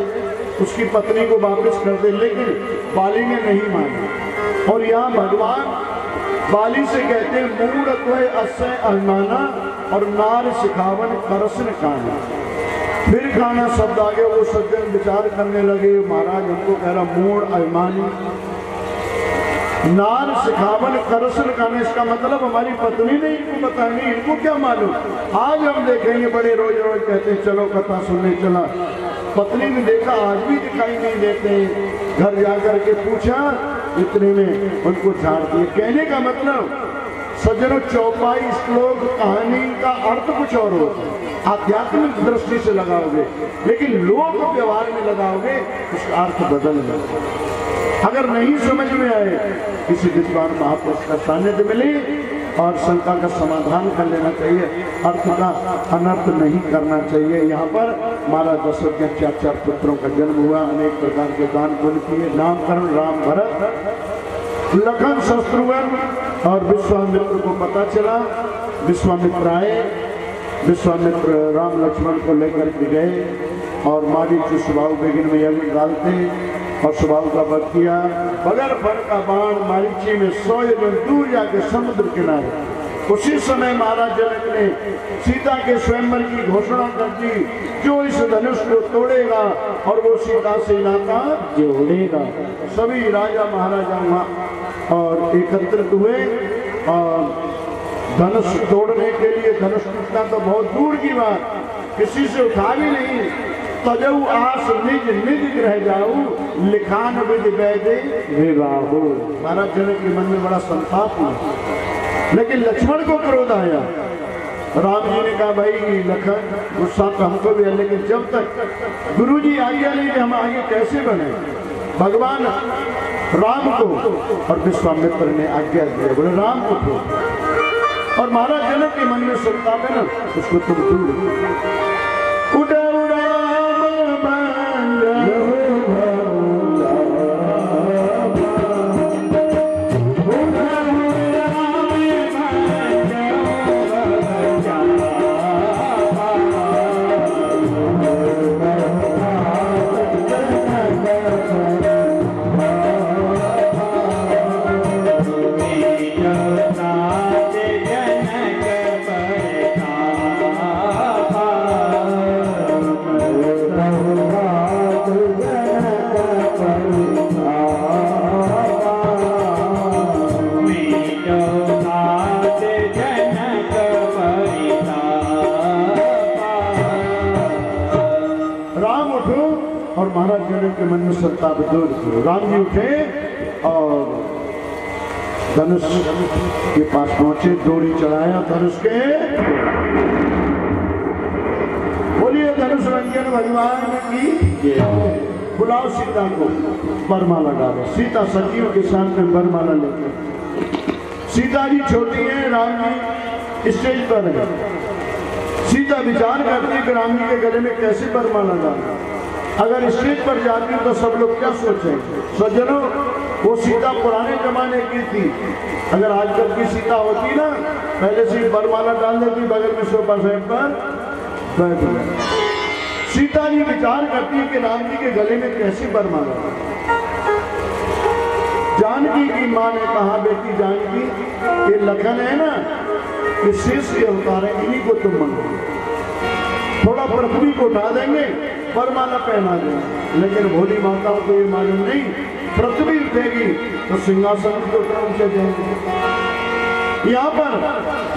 उसकी पत्नी को वापस कर दे, लेकिन बाली ने नहीं माना। और यहाँ भगवान बाली से कहते हैं मूड अत्वय अस्य अभिमाना और नार सिखावन करसन खाना। फिर खाना शब्द आगे वो सज्जन विचार करने लगे महाराज हमको कह रहा मूड अभिमानी, नार सिखावन करसन खाने, इसका मतलब हमारी पत्नी ने इनको बताएंगे, इनको क्या मालूम। आज हम देखेंगे बड़े रोज रोज कहते हैं चलो कथा सुनने चला। पत्नी ने देखा आज भी दिखाई नहीं देते। घर जाकर के पूछा, इतने में उनको झाड़ दिए। कहने का मतलब सज्जनों चौपाई श्लोक कहानी का अर्थ कुछ और होता है, आध्यात्मिक दृष्टि से लगाओगे, लेकिन लोक व्यवहार में लगाओगे उसका अर्थ बदल जाएगा। अगर नहीं समझ में आए किसी विद्वान महापुरुष का सानिध्य मिले और शंका का समाधान कर लेना चाहिए, अर्थ का अनर्थ नहीं करना चाहिए। यहाँ पर महाराज दशरथ के 4 पुत्रों का जन्म हुआ, अनेक प्रकार के दान पुण्य किए। नामकरण राम भरत लखन शत्रुघ्न और विश्वामित्र को पता चला। विश्वामित्र आए, विश्वामित्र राम लक्ष्मण को लेकर के गए और मारीच स्वभाव बेगिन में यज्ञ डालते और स्वभाव का वध किया। बगैर फर का बाण मारीची में 100 योजन दूर जाके समुद्र किनारे। उसी समय महाराज जनक ने सीता के स्वयंवर की घोषणा कर दी, जो इस धनुष को तोड़ेगा और वो सीता से नाता जोड़ेगा। सभी राजा महाराजा वहाँ और एकत्रित हुए और धनुष तोड़ने के लिए। धनुष टूटना तो बहुत दूर की बात, किसी से उठा भी नहीं। तजऊ आस निज निज रह जाऊ लिखान विद वैदे विवाहो। महाराज जनक के मन में बड़ा संताप हुआ, लेकिन लक्ष्मण को क्रोध आया। राम जी ने कहा भाई लखन गुस्सा तो हमको भी है, लेकिन जब तक गुरु जी आज्ञा नहीं कि हम आगे कैसे बने। भगवान राम को और विश्वामित्र ने आज्ञा दिया, बोले राम को दो। और महाराज जनक के मन में संताप है ना, उसको तुम दूर उड़ा उड़ा के मन में संताप दूर किया। राम जी उठे और धनुष के पास पहुंचे, डोरी चढ़ाया धनुष के। बोलिए धनुष रंजन भगवान की। बुलाओ सीता को, बरमाला डालो। सीता सखियों के सामने बरमाला लेकर, सीता जी छोटी है, राम जी स्टेज पर है। सीता विचार करती है कि राम जी के गले में कैसे बरमाला डालना। अगर स्टेज पर जाती तो सब लोग क्या सोचेंगे। सज्जनों, वो सीता पुराने जमाने की थी। अगर आजकल की सीता होती ना, पहले से बरमाला डाल देती, बगल में सोफा सेट पर बैठ गए। सीता जी विचार करती है कि राम जी के गले में कैसे बरमाला। जानकी की मां ने कहा, बेटी जानकी, ये लखन है ना, ये शेष के अवतार है, इन्हीं को तुम मानो। थोड़ा पृथ्वी को उठा देंगे, बरमाला पहना देंगे। लेकिन भोली माताओं को ये मालूम नहीं, पृथ्वी उठेगी तो सिंहासन को ऊंचे जाएंगे। यहाँ पर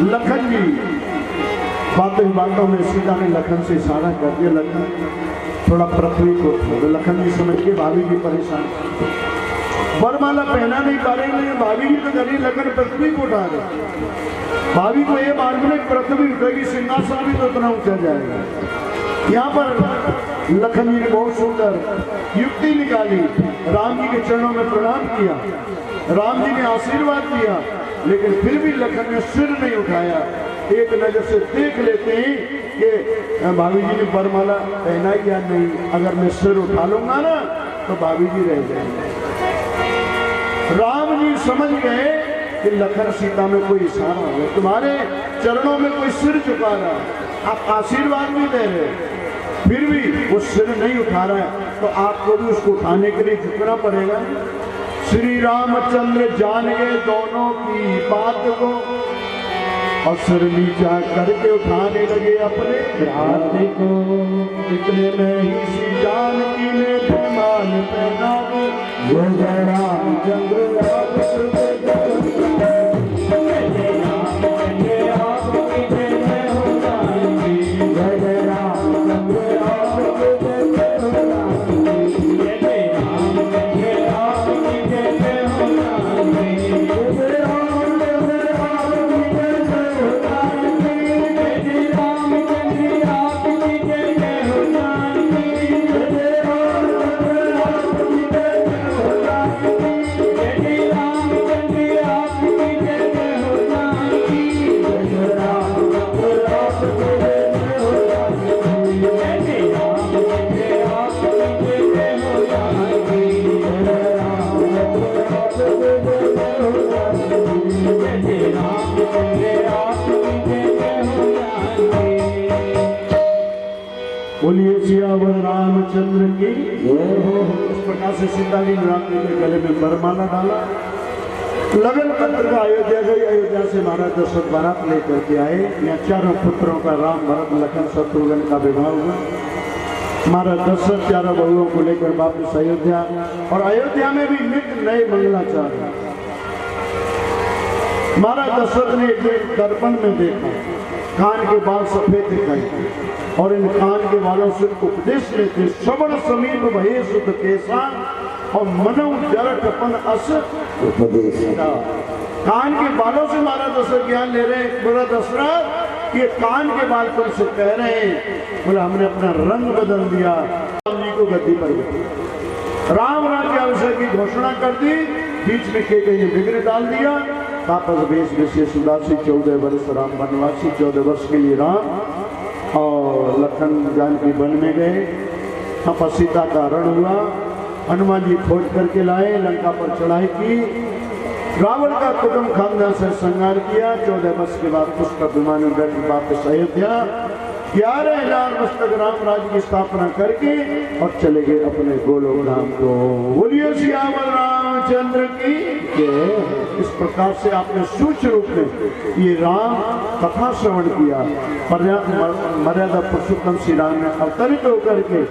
लखन जी बातों में सीता ने लखन से इशारा कर दिया, लखन थोड़ा पृथ्वी को उठा। तो लखन जी समझ के भाभी जी परेशान, बरमाला पहना नहीं पा रहे, लेकिन भाभी जी तो करी, लखन पृथ्वी को उठा रहे। भाभी को ये मालूम है पृथ्वी उठेगी, सिंहासन भी तो उतना ऊंचा जाएगा। यहाँ पर लखन जी ने बहुत सुंदर युक्ति निकाली, राम जी के चरणों में प्रणाम किया, राम जी ने आशीर्वाद दिया, लेकिन फिर भी लखन ने सिर नहीं उठाया। एक नजर से देख लेते हैं कि भाभी जी ने बरमाला पहना या नहीं। अगर मैं सिर उठा लूंगा ना तो भाभी जी रह जाएंगे। राम जी समझ गए कि लखन सीता में कोई इशारा है, तुम्हारे चरणों में कोई सिर झुका रहा है, आप आशीर्वाद भी दे रहे हैं, फिर भी वो सिर नहीं उठा रहा है, तो आपको भी उसको उठाने के लिए झुकना पड़ेगा। श्री रामचंद्र जान गए दोनों की बात को और सिर नीचा करके उठाने लगे अपने रात को। इतने में ही श्री जानकी ने विमान पहना, वो रामचंद्र बोलिए सियावर रामचंद्र की। इस प्रकार से सीता जी ने राम जी के गले में बरमाला डाला। लगन पत्र अयोध्या गई, अयोध्या से महाराज दशरथ बारात लेकर के आए। यहाँ चारों पुत्रों का राम भरत लखन शत्रुघ्न का विवाह हुआ। महाराज दशरथ चारों बहुओं को लेकर वापस अयोध्या, और अयोध्या में भी नित्य नए मंगलाचार। महाराज दशरथ ने एक दर्पण में देखा, कान के बाल सफेद दिखाई और इन कान के बालों से उपदेश लेते, श्रवण समीप भये सुध केसा और मनो जरटपन अस उपदेश। कान के बालों से महाराज दशरथ ज्ञान ले रहे हैं। बोला दशरथ, ये कान के बाल तुमसे कह रहे हैं। बोला हमने अपना रंग बदल दिया, राम जी को गद्दी पर बैठा, राम राज्य अभिषेक की घोषणा कर दी, बीच में केकई ने विघ्न डाल दिया। तापस वेश विशेष उदासी 14 वर्ष राम वनवासी, 14 वर्ष के लिए राम और लखन जानकी वन में गए। तब सीता का रण हुआ, हनुमान जी खोज करके लाए, लंका पर चढ़ाई की, रावण का कुटुंब खानदान से संहार किया। 14 वर्ष के बाद पुष्कर विमान में बैठ वापस अयोध्या 11,000 वर्ष तक राम राज्य की स्थापना करके और चले गए अपने गोलोक धाम को। बोलिए सियावर रामचंद्र की जय। इस प्रकार से आपने सूक्ष्म रूप में ये राम कथा श्रवण किया। मर्यादा पुरुषोत्तम श्री राम ने अवतरित होकर के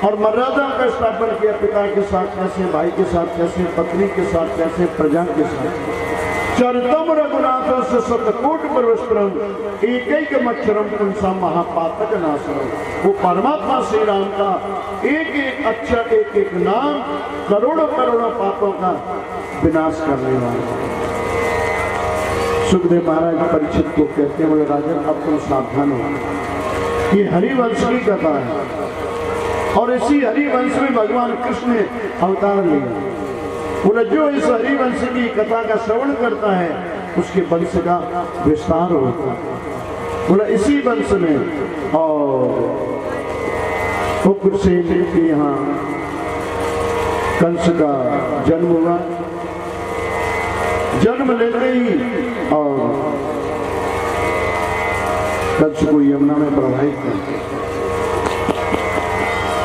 और मर्यादा का स्थापन किया। पिता के साथ कैसे, भाई के साथ कैसे, पत्नी के साथ कैसे, प्रजा के साथ। चरितम रघुनाथ से शतकोट परवस्त्रम एक एक मच्छरम पुंसा महापातक नाशनम। वो परमात्मा श्री राम का एक एक अक्षर, एक एक नाम करोड़ों करोड़ों पापों का विनाश करने वाला। सुखदेव महाराज परीक्षित को कहते हैं, बोले राजन अब तुम सावधान हो, ये हरिवंश की कथा है और इसी हरिवंश में भगवान कृष्ण ने अवतार लिया। बोले जो इस हरिवंश की कथा का श्रवण करता है उसके वंश का विस्तार होता है। बोला इसी वंश में और उग्रसेन के यहाँ कंस का जन्म हुआ। जन्म लेते ही और कंस को यमुना में प्रवाहित कर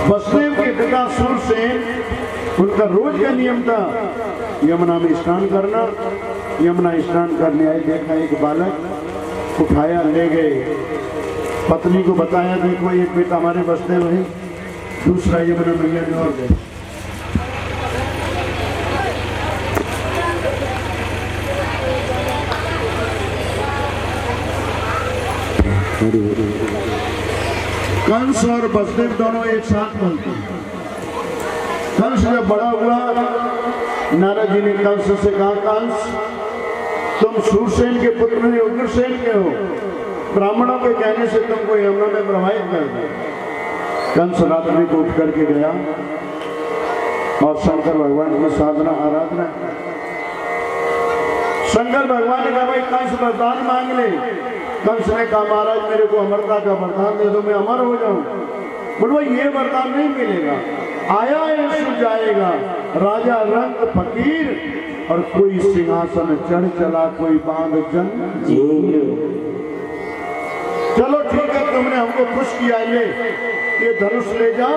वसुदेव के पिता सूरसेन, उनका रोज का नियम था यमुना में स्नान करना। यमुना स्नान करने आए, देखा एक बालक, उठाया ले गए, पत्नी को बताया देखो एक बेटा हमारे वसुदेव है, दूसरा यमुना मैया में और गए। कंस और वसुदेव दोनों एक साथ बोलते हैं। कंस जब बड़ा हुआ, नारद जी ने कंस से कहा, कंस तुम सूरसेन के पुत्र नहीं उग्रसेन के हो, ब्राह्मणों के कहने से तुमको यमुना में प्रवाहित कर दिया। कंस रात्रि को उठ करके गया और शंकर भगवान की साधना आराधना। शंकर भगवान ने कहा भाई कंस वरदान मांग ले। कंस ने कहा महाराज मेरे को अमरता का वरदान दे दो, मैं अमर हो जाऊं। बोलो ये वरदान नहीं मिलेगा, आया है सो जाएगा, राजा रंग फकीर और कोई सिंहासन चढ़ चला, कोई बांध जन चलो ठीक है तुमने हमको खुश किया, ये धनुष ले जा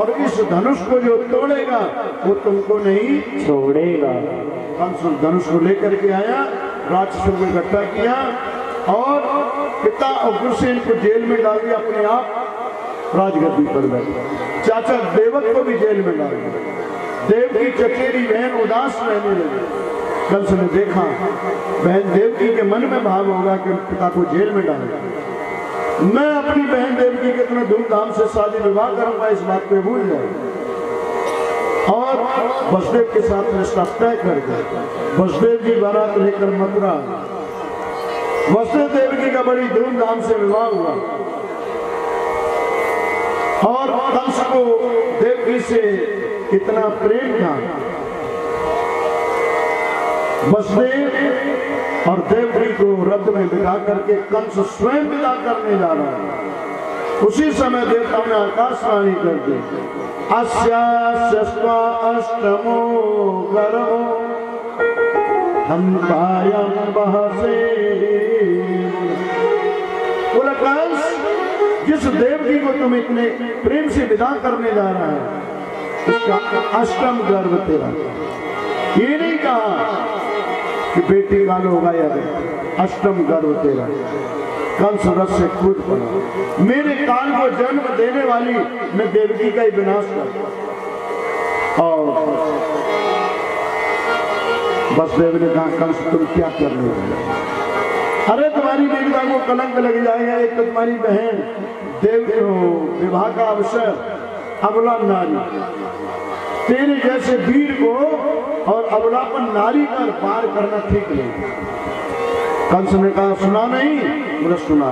और इस धनुष को जो तोड़ेगा वो तुमको नहीं छोड़ेगा। कंस धनुष को लेकर के आया, राक्षसों को इकट्ठा किया और पिता उग्रसेन को जेल में डाल दिया, अपने आप राजगद्दी पर बैठा। चाचा देवक को भी जेल में डाल दिया। देव की चचेरी बहन उदास रहने लगी। कंस ने देखा बहन देवकी के मन में भाव होगा कि पिता को जेल में डाल दिया, मैं अपनी बहन देवकी के इतना धूमधाम से शादी विवाह करूंगा, इस बात को भूल जाए और वसुदेव के साथ रिश्ता तय कर दिया। वसुदेव की बारात लेकर मथुरा, वसुदेव देवकी का बड़ी धूमधाम से विवाह हुआ और कंस को देवकी से इतना प्रेम था। वसुदेव और देवकी को रथ में बिठा करके कंस स्वयं विदा करने जा रहा है। उसी समय देवताओं ने आकाशवाणी कर दी, अस्यास्यस्त्वा अष्टमो गर्भो हम पायं बहसे। बोला कंस जिस देवकी को तुम इतने प्रेम से विदा करने जा रहा है उसका अष्टम गर्भ तेरा। ये नहीं कहा कि बेटी काल होगा या अष्टम गर्भ तेरा। कंस रथ से कूद पड़ा, मेरे काल को जन्म देने वाली मैं देवकी का ही विनाश कर। और वसुदेव ने कहा कंस तुम क्या करने वाले? अरे तुम्हारी देवता को कलंक लग जाएगा, एक तो तुम्हारी बहन देव विवाह का अवसर, अबला नारी, तेरे जैसे वीर को और अबलापन नारी का पार करना ठीक नहीं। कंस ने कहा सुना नहीं? बोला सुना।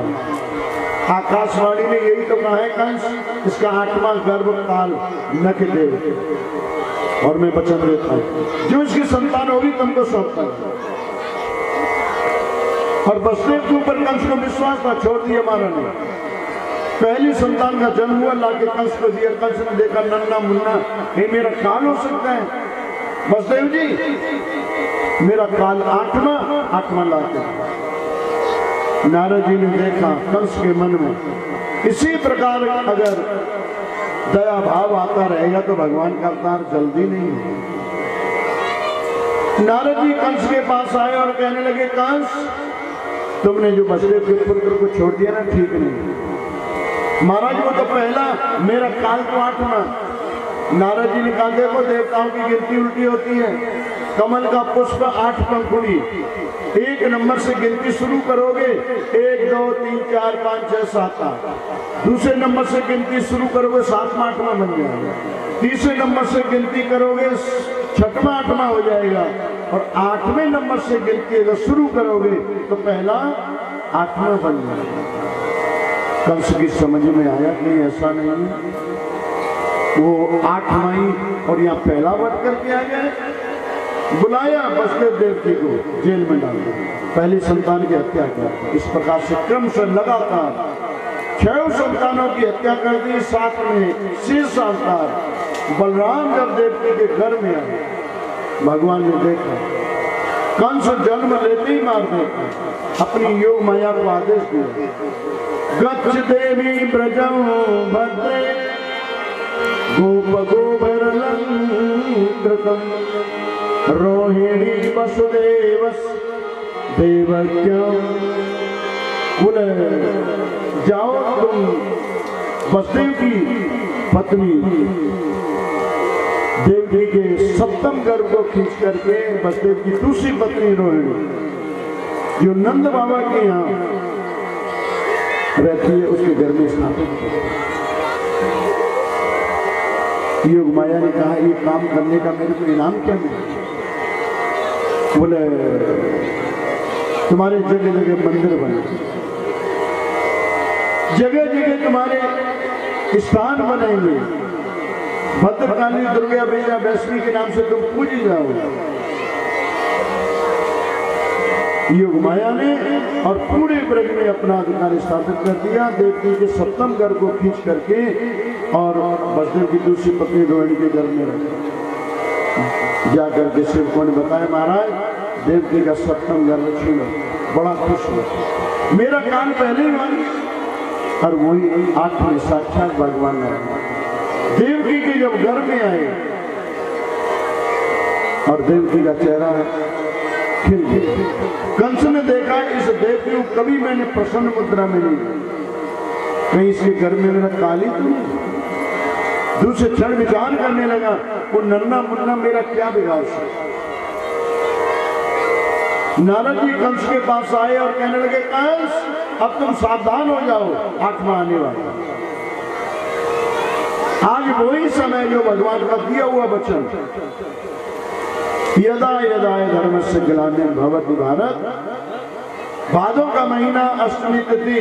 आकाशवाणी ने यही तो कहा है कंस इसका 8वां गर्भ काल न के देव और मैं वचन देता हूं जो इसकी संतान होगी तुमको सौंपता है। और वसुदेव के ऊपर कंस को विश्वास था, छोड़ दिया महाराज ने। पहली संतान का जन्म हुआ, लाके कंस को दिया। कंस ने देखा नन्ना मुन्ना, ये मेरा काल हो सकता है। वसुदेव जी मेरा काल 8वां लाके। नारद जी ने देखा कंस के मन में इसी प्रकार अगर दया भाव आता रहेगा तो भगवान का अवतार जल्दी नहीं होगा। नारद जी कंस के पास आए और कहने लगे कंस तुमने जो वसुदेव के पुत्र को छोड़ दिया ना ठीक नहीं। महाराज वो तो पहला, मेरा काल तो 8वां। नारद जी ने कहा देखो देवताओं की गिनती उल्टी होती है। कमल का पुष्प 8 पंखुड़ी, 1 नंबर से गिनती शुरू करोगे 1 2 3 4 5 6 7 8। दूसरे नंबर से गिनती शुरू करोगे 7वां 8वां बन जाएगा। तीसरे नंबर से गिनती करोगे छठवां आठवां हो जाएगा और 8वें नंबर से गिनती अगर शुरू करोगे तो पहला 8वां बन जाएगा। कंस की समझ में आया कि ऐसा नहीं है, वो 8वां ही और यहाँ पहला बट करके आ गए। बुलाया वसुदेव देवकी को, जेल में डाल दिया, पहली संतान की हत्या कर। इस प्रकार से क्रम से लगातार 6 संतानों की हत्या कर दी। साथ में शेष अवतार बलराम जब देवकी के घर में आए, भगवान ने देखा कंस जन्म लेते ही मार देता, अपनी योग माया को आदेश दिया, गच्छ देवी ब्रजं भद्रे गोप गोबरलंकृतम रोहिणी वसुदेवस देवक्यम। बोले जाओ तुम वसुदेव की पत्नी देवकी के 7वें गर्भ को खींच करके वसुदेव की दूसरी पत्नी रोहिणी जो नंद बाबा के यहाँ रहती है उसके घर में स्थापित किया। योग माया ने कहा ये काम करने का मेरे को इनाम क्या मिला? बोले तुम्हारे जगह जगह मंदिर बने, जगह जगह तुम्हारे स्थान बनेंगे, भद्रकाली दुर्गा मैया वैष्णवी के नाम से तुम पूजी जाओगे। योग माया ने और पूरे ब्रज में अपना अधिकार स्थापित कर दिया। देवकी के 7वें घर को खींच करके और वसुदेव की दूसरी पत्नी रोहिणी के घर में रखा। जाकर के सेवकों ने बताया महाराज देवकी का 7वां घर छीनो। बड़ा खुश हुआ, मेरा कान पहले ही मान। और वही 8वें साक्षात भगवान देवकी के जब घर में आए और देवकी का चेहरा खिल गया। कंस ने देखा इस देवकी को कभी मैंने प्रसन्न मुद्रा में नहीं, कहीं इसके घर में मेरा काली तो नहीं। दूसरे क्षण विचार करने लगा वो नन्ना मुन्ना मेरा क्या बिगाड़ सकता। नारद जी कंस के पास आए और कहने लगे कंस अब तुम सावधान हो जाओ, 8वां आने वाला। आज वही समय जो भगवान का दिया हुआ वचन, यदा यदा धर्मस्य ग्लानिर्भवति भवति भारत। भादों का महीना अष्टमी तिथि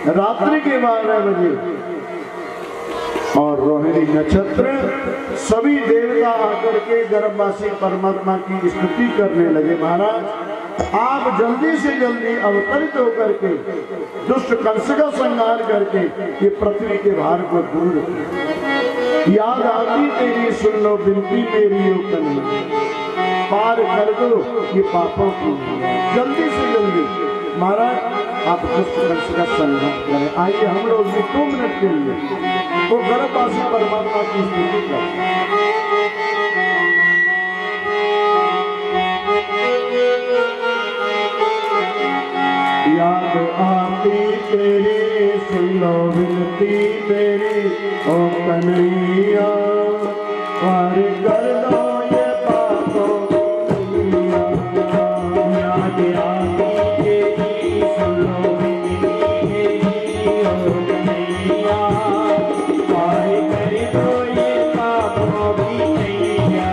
रात्रि के 12 बजे और रोहिणी नक्षत्र, सभी देवता आकर के गर्भवासी परमात्मा की स्तुति करने लगे। महाराज आप जल्दी से जल्दी अवतरित होकर के दुष्ट कंस का संहार करके ये पृथ्वी के भार को दूर रखिए। याद आती तेरी सुन लो बिनती मेरी ओ कन्हैया, पार कर दो ये पापों की, जल्दी से जल्दी। महाराज आप दुष्ट कंस का संहार करें। आइए हम लोग भी 2 मिनट के लिए वो गर्भवासी परमात्मा की स्तुति करें। याद आती तेरी सुन लो विनती मेरी ओ कन्हैया, पार कर दो ये पापों की। याद आती तेरी सुन लो विनती मेरी ओ कन्हैया, पार कर दो ये पापों की नैया।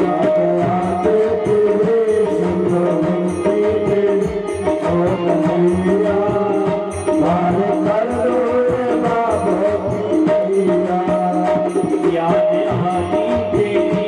याद आती तेरी सुन लो विनती मेरी ओ कन्हैया, पार कर दो ये पापों की नैया। याद आती तेरी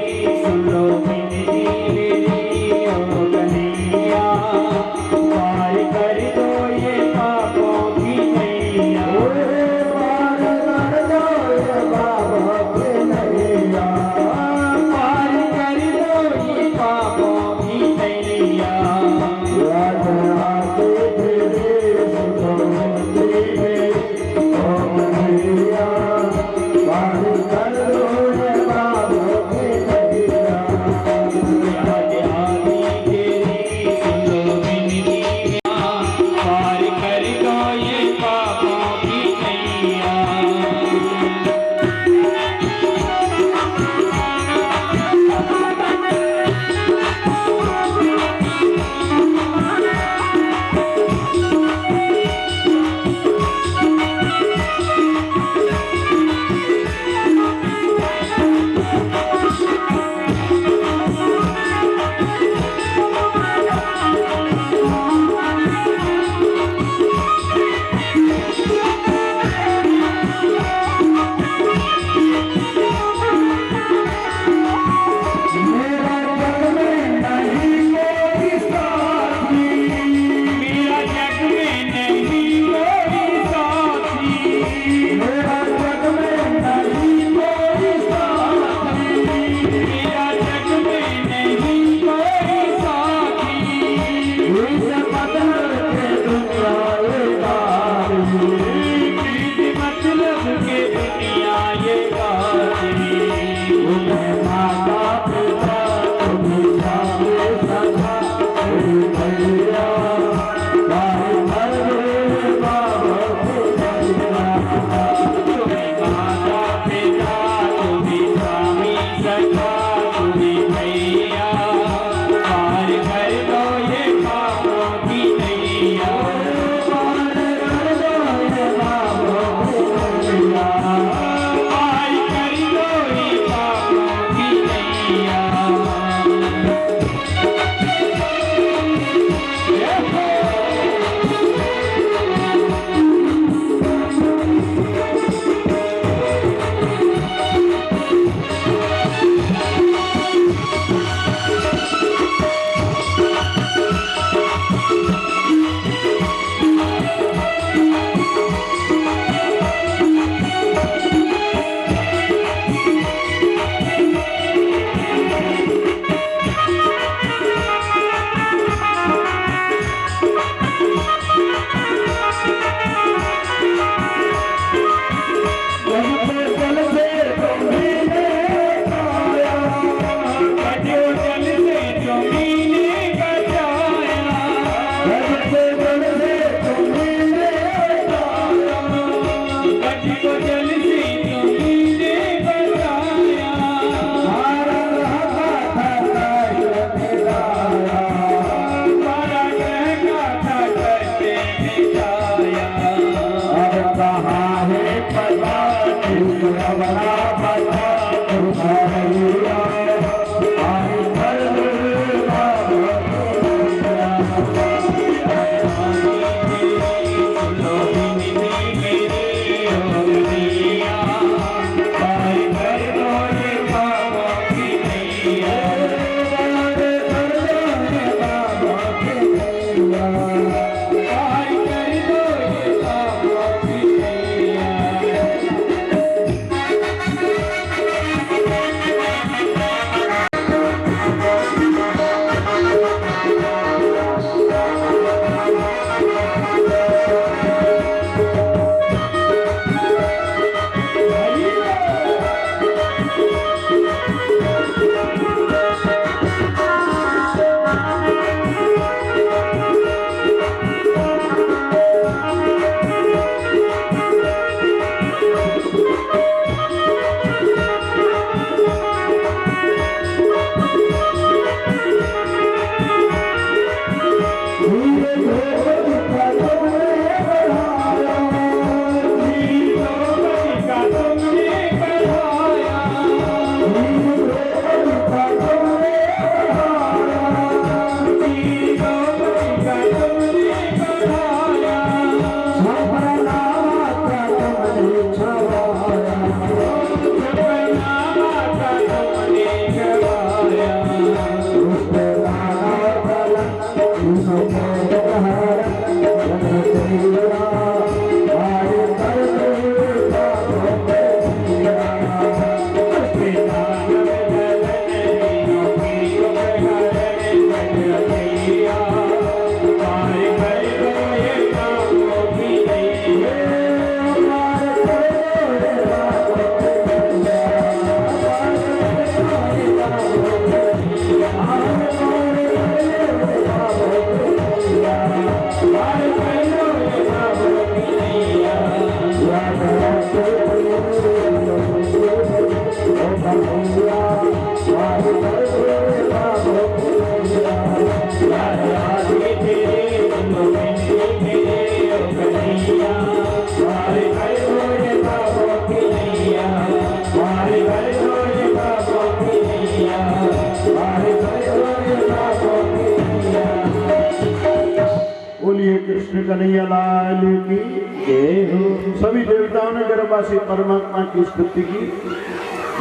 कृष्ण कन्हैया लाल की जय हो। सभी देवताओं ने गर्भवासी परमात्मा की स्तुति की।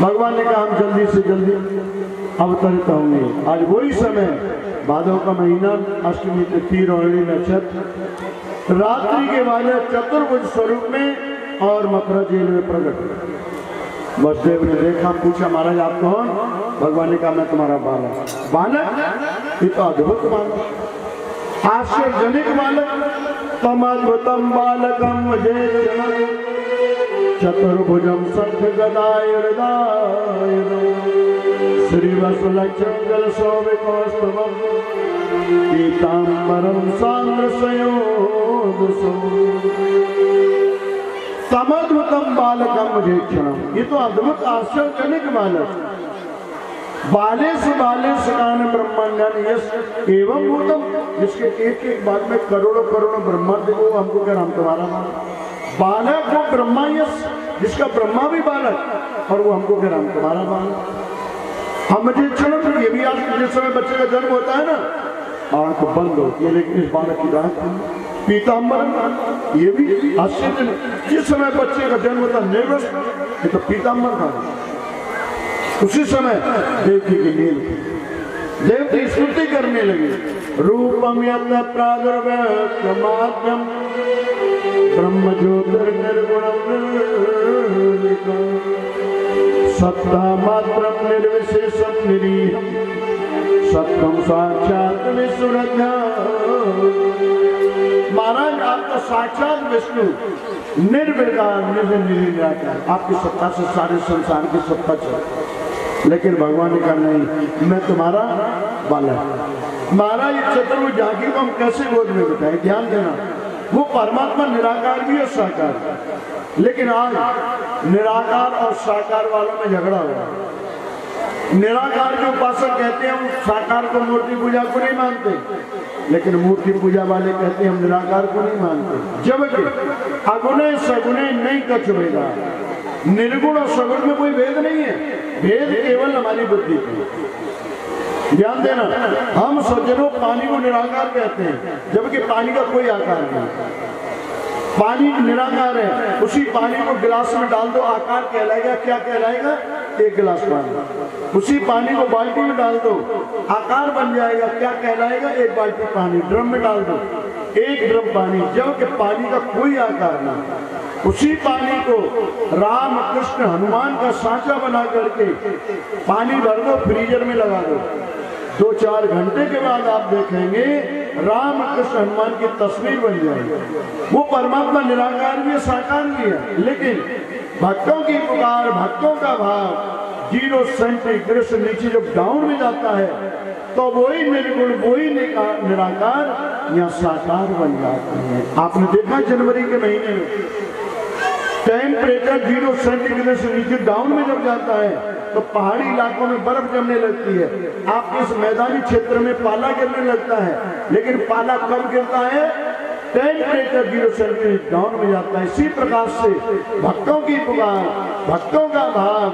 भगवान ने कहा हम जल्दी से जल्दी अवतरित होंगे। आज वही समय, भादव का महीना, अष्टमी तिथि, रोहिणी नक्षत्र, रात्रि के वाले चतुर्भुज स्वरूप में और मथुरा जेल में प्रकट। वसुदेव ने देखा, पूछा महाराज आप कौन? भगवान ने कहा मैं तुम्हारा बालक। बालक? ये तो अद्भुत बालक, आश्चर्यजनक बालक। तमद्भुतम बालकम चतुर्भुजम शंख गदाय श्रीवत्सलक्षण सौविकौस्तुभम पीताम्बरम सांद्रसयोदसो। समद्भुतम बालकम मुझे क्षण, ये तो अद्भुत आश्चर्यजनक बालक। बाले से कान ब्रह्मांडन यश एवं भूतम, जिसके एक एक बात में करोड़ों करोड़ों ब्रह्मांड देखो, हमको कह हम तुम्हारा बालक। वो ब्रह्मा यश, जिसका ब्रह्मा भी बालक, और वो हमको कह हम तुम्हारा बालक। हम मुझे क्षण, ये भी आज जिस समय बच्चे का जन्म होता है ना, आंख बंद होती है, लेकिन इस बालक की आंख पीताम्बर, ये भी आश्चर्य। जिस समय बच्चे का जन्म होता है निर्वस्त्र, ये तो पीताम्बर था। उसी समय देवकी की नील, देवकी स्तुति करने लगी। रूपम यत्न प्रादुर्भवमाद्यम ब्रह्म ज्योतिर्निर्गुणम सत्ता मात्रम निर्विशेषम निरीहम सत्यम साक्षात विष्णु। महाराज आप तो साक्षात विष्णु, निर्विकार, निर्निराकार, आपकी सत्ता से सारे संसार की सत्ता चलती। लेकिन भगवान ने कहा नहीं, मैं तुम्हारा बालक। महाराज चतुर्भुज झांकी को हम कैसे गोद में बिठाएं? ध्यान देना, वो परमात्मा निराकार भी है, साकार। लेकिन आज निराकार और साकार वालों में झगड़ा हुआ। निराकार के उपासक कहते हैं हम साकार को, मूर्ति पूजा को नहीं मानते, लेकिन मूर्ति पूजा वाले कहते हैं हम निराकार को नहीं मानते। जबकि अगुणे सगुणे नहीं कछ भेदा, निर्गुण और सगुण में कोई भेद नहीं है, भेद केवल हमारी बुद्धि की। ध्यान देना, हम सज्जनों पानी को निराकार कहते हैं, जबकि पानी का कोई आकार नहीं। पानी निराकार है, उसी पानी को गिलास में डाल दो, आकार कहलाएगा, क्या कहलाएगा? एक गिलास पानी। उसी पानी को बाल्टी में डाल दो, आकार बन जाएगा, क्या कहलाएगा? एक बाल्टी पानी। ड्रम में डाल दो, एक ड्रम पानी, जबकि पानी का कोई आकार नहीं। उसी पानी को राम कृष्ण हनुमान का सांचा बना करके पानी भर दो, फ्रीजर में लगा दो, 2-4 घंटे के बाद आप देखेंगे राम कृष्ण हनुमान की तस्वीर बन जाएगी। वो परमात्मा निराकार भी है, साकार भी है, लेकिन भक्तों की पुकार, भक्तों का भाव 0 सेंटीग्रेड से नीचे जब डाउन में जाता है, तो वही निर्गुण, वही निराकार या साकार बन जाते हैं। आपने देखा जनवरी के महीने में टेम्परेचर 0 सेंटीग्रेड से नीचे डाउन में जब जाता है, तो पहाड़ी इलाकों में बर्फ जमने लगती है। आपके इस मैदानी क्षेत्र में पाला गिरने लगता है, लेकिन पाला कब गिरता है? टेम्परेचर 0 सेंटीग्रेड डाउन में जाता है। इसी प्रकार से भक्तों की पुकार, भक्तों का भाव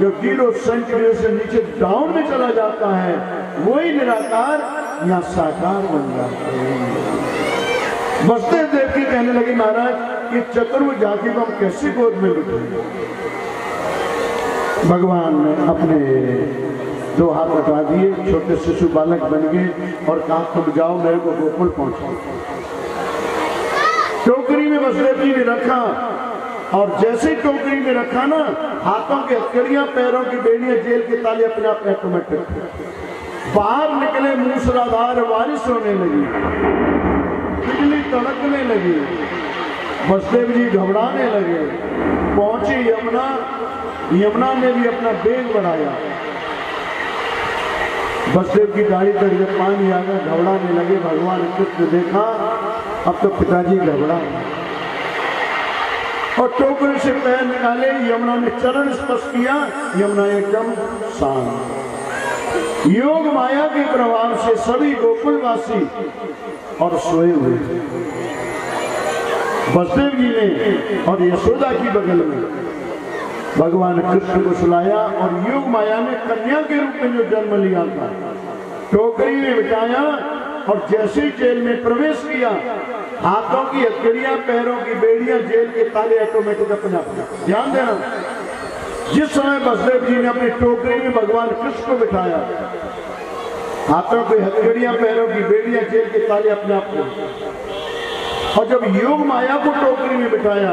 जो 0 सेंटीग्रेड से नीचे डाउन में चला जाता है, वही निराकार या साकार बन जाते हैं। वसुदेव देवकी कहने लगी महाराज कि चतुर्भुज झांकी को हम कैसे गोद में बिठाएं? भगवान ने अपने 2 हाथ हटा दिए, छोटे शिशु बालक बन गए और कहा तुम जाओ, मेरे को गोकुल पहुंचाओ। टोकरी में वसुदेव जी ने रखा, और जैसे टोकरी में रखा ना, हाथों की हथकड़ियां, पैरों की बेड़ियां, जेल के ताले अपने आप ऑटोमेटिक बाहर निकले। मूसलाधार बारिश होने लगी, बिजली तड़कने लगी, वसुदेव जी घबराने लगे। पहुंची यमुना, यमुना ने भी अपना वेग बढ़ाया। वसुदेव की गाड़ी तक जब पानी आ गया, घबराने लगे। भगवान कृष्ण देखा अब तो पिताजी घबरा, और टोकरी से पैर निकाले, यमुना ने चरण स्पर्श किया, यमुना एकदम शांत। योग माया के प्रभाव से सभी गोकुलवासी और सोए हुए वसुदेव जी ने और यशोदा की बगल में भगवान कृष्ण को सुलाया, और योग माया ने कन्या के रूप में जो जन्म लिया था टोकरी में बिठाया, और जैसे ही जेल में प्रवेश किया हाथों की हथकड़ियां, पैरों की बेड़ियां, जेल के ताले ऑटोमेटिक अपने आप। ध्यान देना, जिस समय बसदेव जी ने अपनी टोकरी में भगवान कृष्ण को बिठाया, हाथों की हथकड़ियां, पैरों की बेड़ियां, जेल के ताले अपने आप को। और जब योग माया को टोकरी में बिठाया,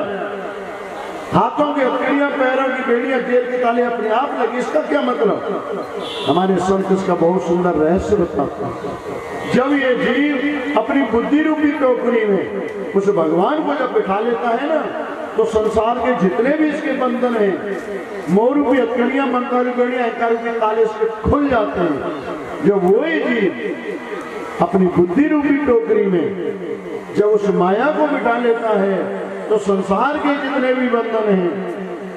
हाथों की हथकड़ियां, पैरों की बेड़ियां, जेल के ताले अपने आप लगे। इसका क्या मतलब? हमारे संत इसका बहुत सुंदर रहस्य बताता। जब ये जीव अपनी बुद्धि रूपी टोकरी में उस भगवान को जब बिठा लेता है ना, तो संसार के जितने भी इसके बंधन हैं, मोह रूपी हथकड़ियां, ममता रूपी बेड़ियां, अहंकार रूपी ताले इसके खुल जाते हैं। जब वही जीव अपनी बुद्धि रूपी टोकरी में जब उस माया को बिठा लेता है, तो संसार के जितने भी बंधन हैं,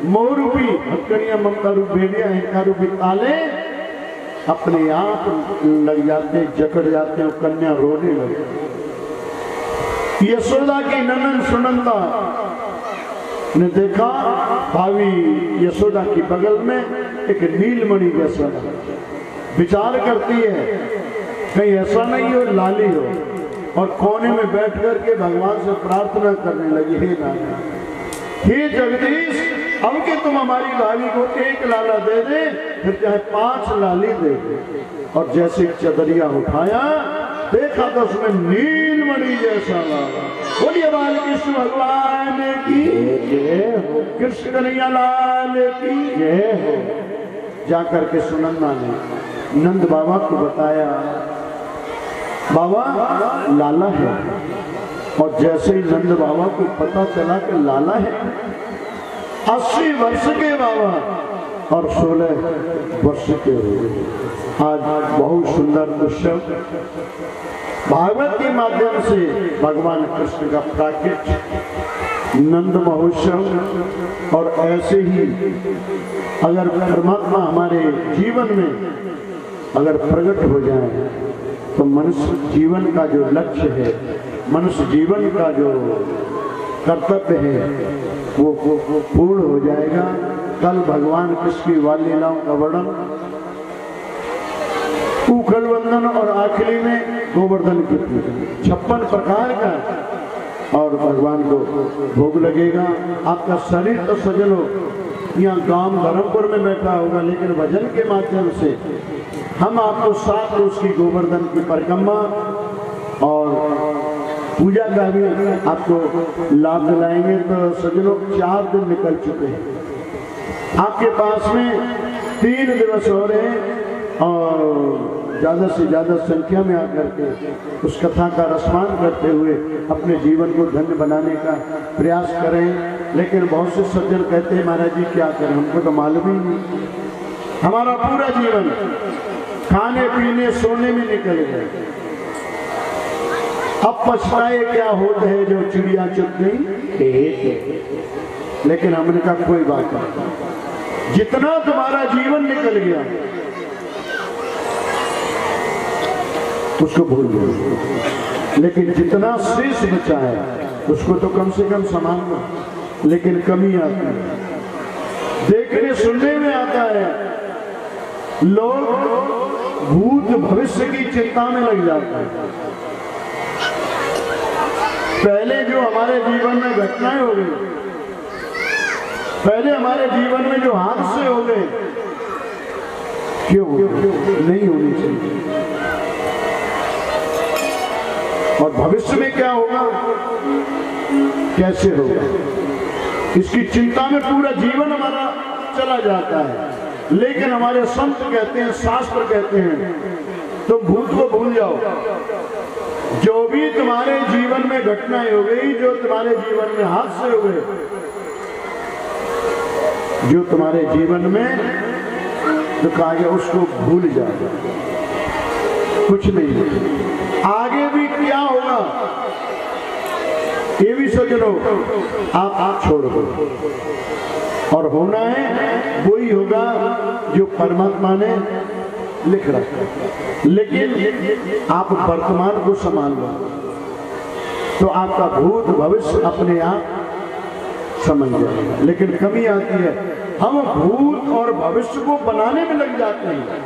मोह रूपी हथकड़ियां, ममता रूपी बेड़ियां, अहंकार रूपी ताले अपने आप लग जाते, जकड़ जाते हैं। कन्या रोने लगे। यशोदा की ननन सुनंदा ने देखा, भावी यशोदा की बगल में एक नीलमणि जैसा विचार करती है, कहीं ऐसा नहीं हो लाली हो, और कोने में बैठ करके भगवान से प्रार्थना करने लगी, हे नाना, हे जगदीश, अब कि तुम हमारी लाली को एक लाला दे दे, फिर चाहे 5 लाली दे दे। और जैसे चदरिया उठाया, देखा तो उसमें नीलमणि जैसा लाला। बोलिए बाल कृष्ण भगवान की जय हो, कृष्ण कन्हैया लाल की जय हो। जाकर के सुनंदा ने नंद बाबा को बताया, बाबा लाला है। और जैसे ही नंद बाबा को पता चला कि लाला है, 80 वर्ष के बाबा और 16 वर्ष के हुए। आज बहुत सुंदर उत्सव भागवत के माध्यम से भगवान कृष्ण का प्राकट्य, नंद महोत्सव। और ऐसे ही अगर परमात्मा हमारे जीवन में अगर प्रकट हो जाए, तो मनुष्य जीवन का जो लक्ष्य है, मनुष्य जीवन का जो कर्तव्य है, वो पूर्ण हो जाएगा। कल भगवान कृष्ण की वाल लीलाओं का वर्णन उखल वंदन और आखिरी में गोवर्धन की पूजा, 56 प्रकार का, और भगवान को भोग लगेगा। आपका शरीर तो सजनो यहाँ गांव धर्मपुर में बैठा होगा, लेकिन भजन के माध्यम से हम आपको 7 रोज की गोवर्धन की परिक्रमा और पूजा का भी आपको लाभ दिलाएंगे। तो सजनों 4 दिन निकल चुके हैं, आपके पास में 3 दिवस हो रहे हैं, और ज़्यादा से ज़्यादा संख्या में आकर के उस कथा का रसमान करते हुए अपने जीवन को धन्य बनाने का प्रयास करें। लेकिन बहुत से सज्जन कहते हैं, महाराज जी क्या करें, हमको तो मालूम ही नहीं, हमारा पूरा जीवन खाने पीने सोने में निकल गए, अब पछताए क्या होते हैं जो चिड़िया चुप गई। लेकिन हमने कहा कोई बात नहीं, जितना तुम्हारा जीवन निकल गया उसको भूल गए, लेकिन जितना शेष बचा है उसको तो कम से कम संभाल लो। लेकिन कमी आती है, देखने सुनने में आता है, लोग भूत भविष्य की चिंता में लग जाते हैं। पहले जो हमारे जीवन में घटनाएं हो गई, पहले हमारे जीवन में जो हादसे हो गए, क्यों नहीं होनी चाहिए, और भविष्य में क्या होगा, कैसे होगा, इसकी चिंता में पूरा जीवन हमारा चला जाता है। लेकिन हमारे संत कहते हैं, शास्त्र कहते हैं, तुम भूत को भूल जाओ। जो भी तुम्हारे जीवन में घटनाएं हो गई, जो तुम्हारे जीवन में हादसे हो गए, जो तुम्हारे जीवन में जो कहा गया उसको भूल जाओ, कुछ नहीं। आगे भी क्या होगा ये भी सोच लो, आप छोड़ दो, और होना है वही होगा जो परमात्मा ने लिख रखा। लेकिन आप वर्तमान को संभाल लो, तो आपका भूत भविष्य अपने आप समझ जाएगा। लेकिन कमी आती है, हम भूत और भविष्य को बनाने में लग जाते हैं,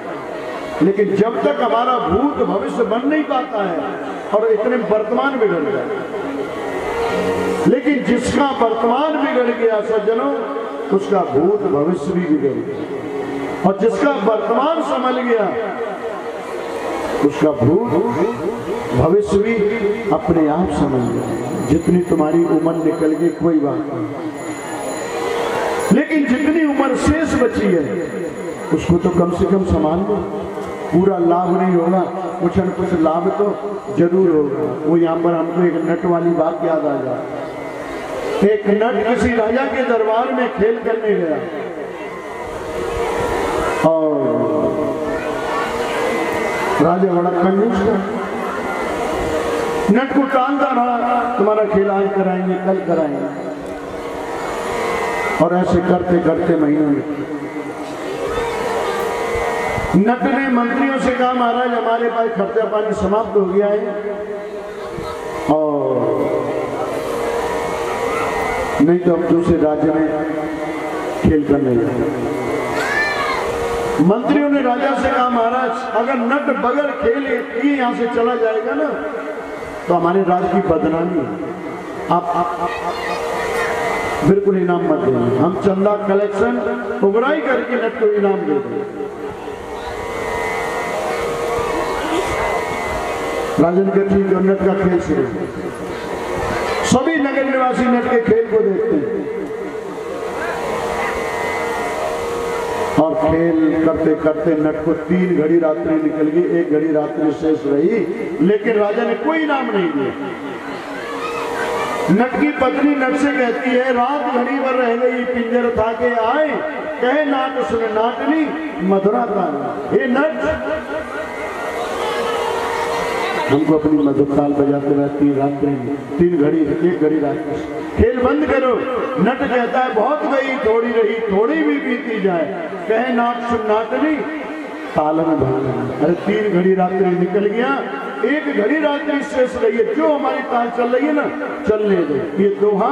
लेकिन जब तक हमारा भूत भविष्य बन नहीं पाता है और इतने वर्तमान बिगड़ जाए, लेकिन जिसका वर्तमान बिगड़ गया सज्जनों, उसका भूत भविष्य भी बिगड़ गया। और जिसका वर्तमान संभल गया, उसका भूत भविष्य भी अपने आप संभल गया। जितनी तुम्हारी उम्र निकल गई कोई बात नहीं, लेकिन जितनी उम्र शेष बची है उसको तो कम से कम संभाल लो। पूरा लाभ नहीं होगा, कुछ न कुछ लाभ तो जरूर होगा। वो यहाँ पर हमको एक नट वाली बात याद आ जाए। एक नट किसी राजा के दरबार में खेल करने गया और राजा बड़ा कंजूस था, नट को टालता रहा, तुम्हारा खेल आज कराएंगे, कल कराएंगे। और ऐसे करते करते महीनों में नट ने मंत्रियों से कहा, महाराज हमारे पास खर्चा पानी समाप्त हो गया है और नहीं तो हम दूसरे राज्य में खेल करने जाएंगे। मंत्रियों ने राजा से कहा, महाराज अगर नट बगैर खेले ये यहाँ से चला जाएगा ना तो हमारे राज्य की बदनामी है। आप बिल्कुल इनाम मत देंगे, हम चंदा कलेक्शन उबराई करके नट को इनाम दे देंगे। राजन के ठीक नट का खेल शुरू, सभी नगर निवासी नट के खेल को देखते हैं और खेल करते करते नट को 3 घड़ी रात्रि निकल गई, 1 घड़ी रात्रि शेष रही, लेकिन राजा ने कोई इनाम नहीं दिया। नट की पत्नी नट से कहती है, रात घड़ी भर रह गई, पिंजर था के आए, कहे नाट सुने नाटनी मधुरा का। ये नट हमको अपनी मधुर ताल बजाते रहती रात्रि में, 3 घड़ी 1 घड़ी रात्रि, खेल बंद करो। नट कहता है, बहुत गई थोड़ी रही, थोड़ी भी बीती जाए, कहे नाट सुन नाटनी ताल में भाग। अरे 3 घड़ी रात्रि निकल गया, 1 घड़ी रात्रि शेष रही है, जो हमारी ताल चल रही है ना चलने दो। ये दोहा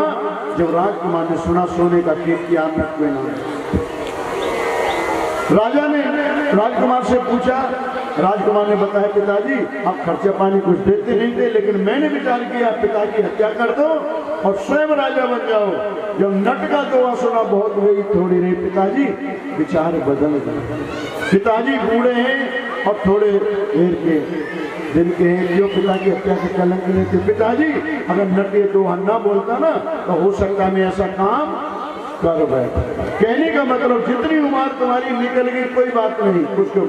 जब राजकुमार ने सुना, सोने का खेल किया नट में नाम। राजा ने राजकुमार से पूछा, राजकुमार ने बताया, पिताजी आप खर्चा पानी कुछ देते नहीं थे, लेकिन मैंने विचार किया पिता की हत्या कर दो और स्वयं राजा बन जाओ। जब नट का दोहा सुना, बहुत गई थोड़ी रही, पिताजी विचार बदल गए। पिताजी बूढ़े हैं और थोड़े देर के दिन के हैं, जो पिता की हत्या के कलंक नहीं थे। पिताजी अगर नट ये दोहा ना बोलता ना तो हो सकता मैं ऐसा काम कर बैठा। कहने का मतलब जितनी उम्र तुम्हारी निकल गई कोई बात नहीं, उसको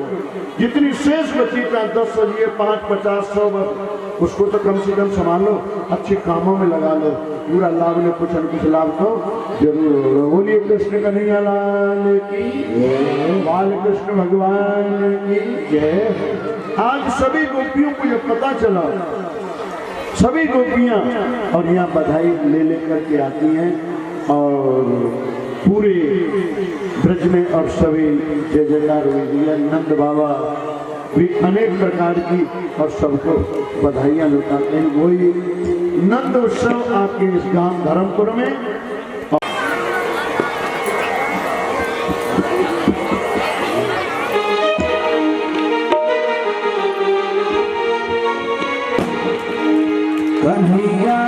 जितनी शेष बची, चाहे 10 सजिए 5, 50, 100 वर्ष, उसको तो कम से कम संभालो, अच्छे कामों में लगा लो, पूरा लाभ ले, कुछ न कुछ लाभ तो जरूर होगा। बोलिए कृष्ण कन्हैया लाल की, बाल कृष्ण भगवान की जय। आज सभी गोपियों को जब पता चला, सभी गोपियां और यहाँ बधाई ले लेकर के आती हैं और पूरे ब्रज में और सभी जय जयकार हुई है। नंद बाबा भी अनेक प्रकार की और सबको बधाइयां लुटाते हैं। वही नंद उत्सव आपके इस गांव धर्मपुर में कन्हैया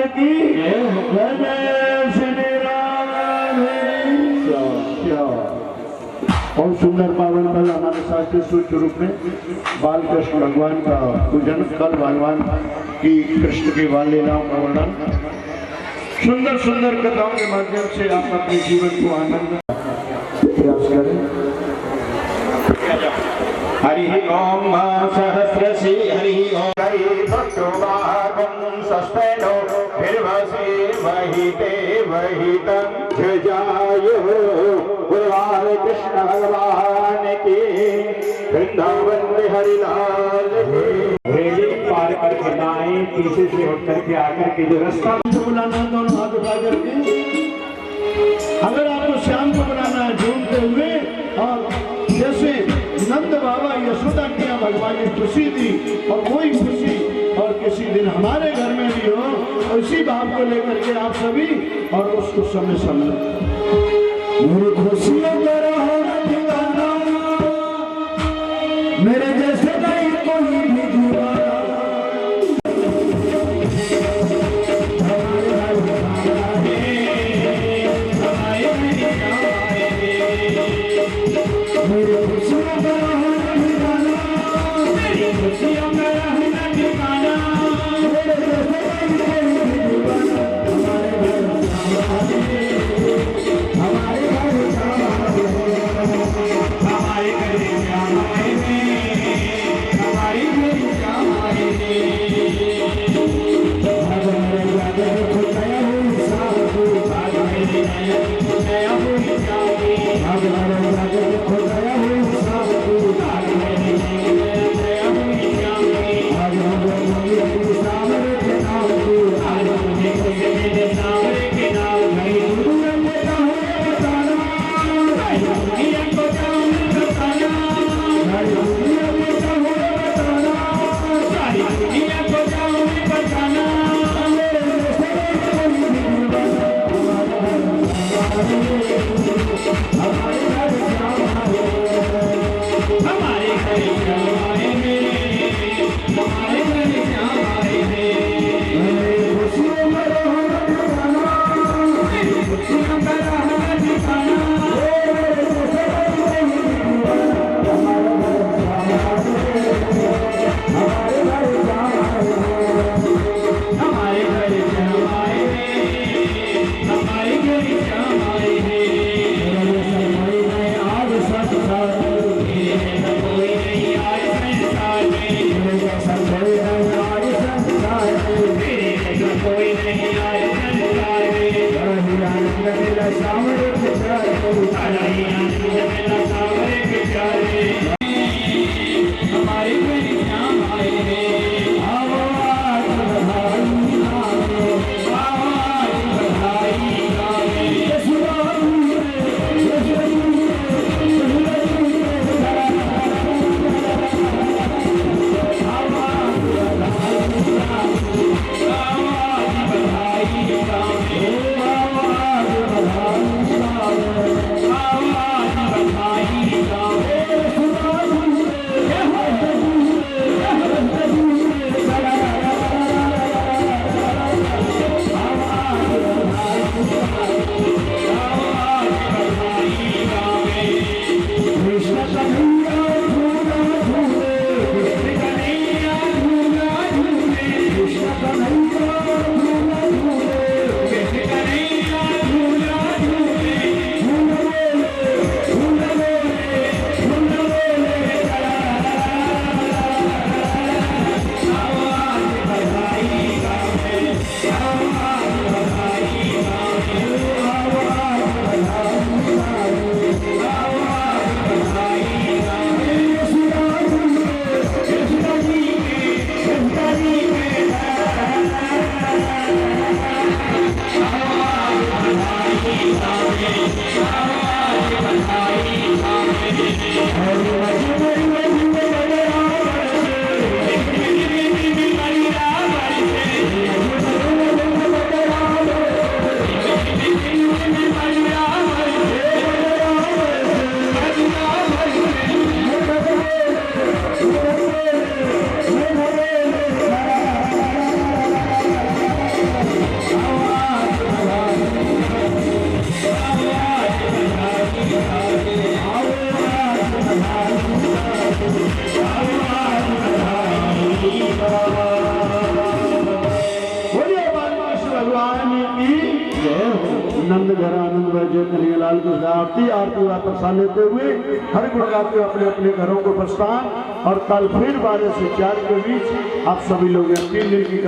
की जय श्री राधे। बहुत सुंदर पावन पल हमारे साथ सूक्ष्म रूप में बाल कृष्ण भगवान का पूजन, कल भगवान की कृष्ण की बाल लीलाओं का वर्णन, सुंदर सुंदर कथाओं के माध्यम से आप अपने जीवन को आनंद प्रयास करें। हरि ओम सहस्रशी हरि ओम सस्तेनो फिरवसी वहिते वहितं जजायो। गुरुवार कृष्ण भगवान की, वृंदावन में हरिलाल की। रेली पार करके नाई पीछे से उठ करके आकर के जो रास्ता बुलाना, दोनों हाथ उठा करके अगर आपको श्याम को बुलाना है झूमते हुए, और जैसे नंद बाबा यशोदा की भगवान ने खुशी दी और कोई खुशी और किसी दिन हमारे घर में भी हो, उसी भाव को लेकर के आप सभी और उसको समय समय मेरी खुशियों में रहो दीवाना, मेरे जैसे नहीं कोई भी दीवाना। घर आनंद जय कन्हैया लाल की आरती व प्रसाद लेते हुए हर गुण गाते अपने अपने घरों को प्रस्थान। और कल फिर 12 से 4 के बीच आप सभी लोग 3 दिन की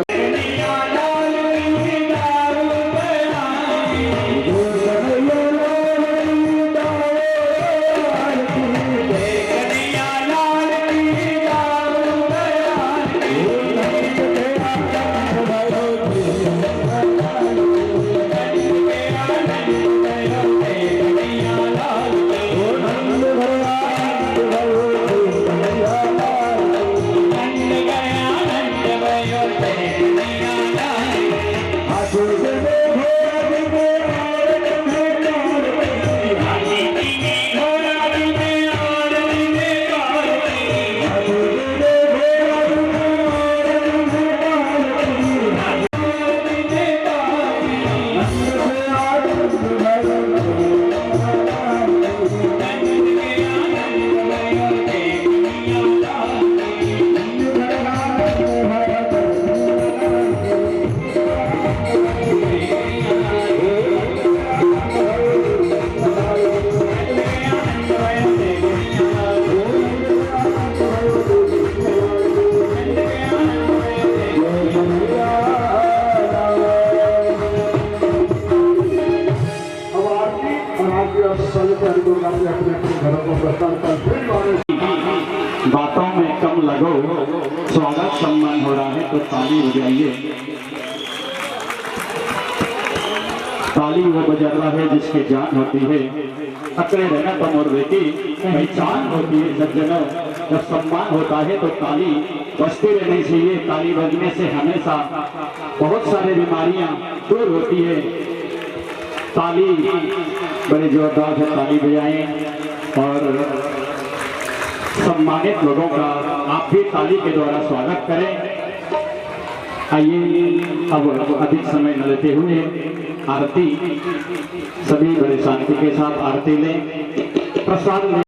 बातों में कम लगो, स्वागत सम्मान हो रहा है तो ताली बजाइए। ताली वो बजा रहा है जिसकी जान होती है, अकड़े रहना तमोर बेटी पहचान होती है। सज्जनों, जब सम्मान होता है तो ताली बजती रहनी चाहिए। ताली बजने से हमेशा बहुत सारी बीमारियां दूर होती है। ताली बड़े जोरदार से ताली बजाएं और सम्मानित लोगों का आप भी ताली के द्वारा स्वागत करें। आइए अब अधिक समय न लेते हुए आरती सभी बड़े शांति के साथ आरती लें, प्रसाद लें।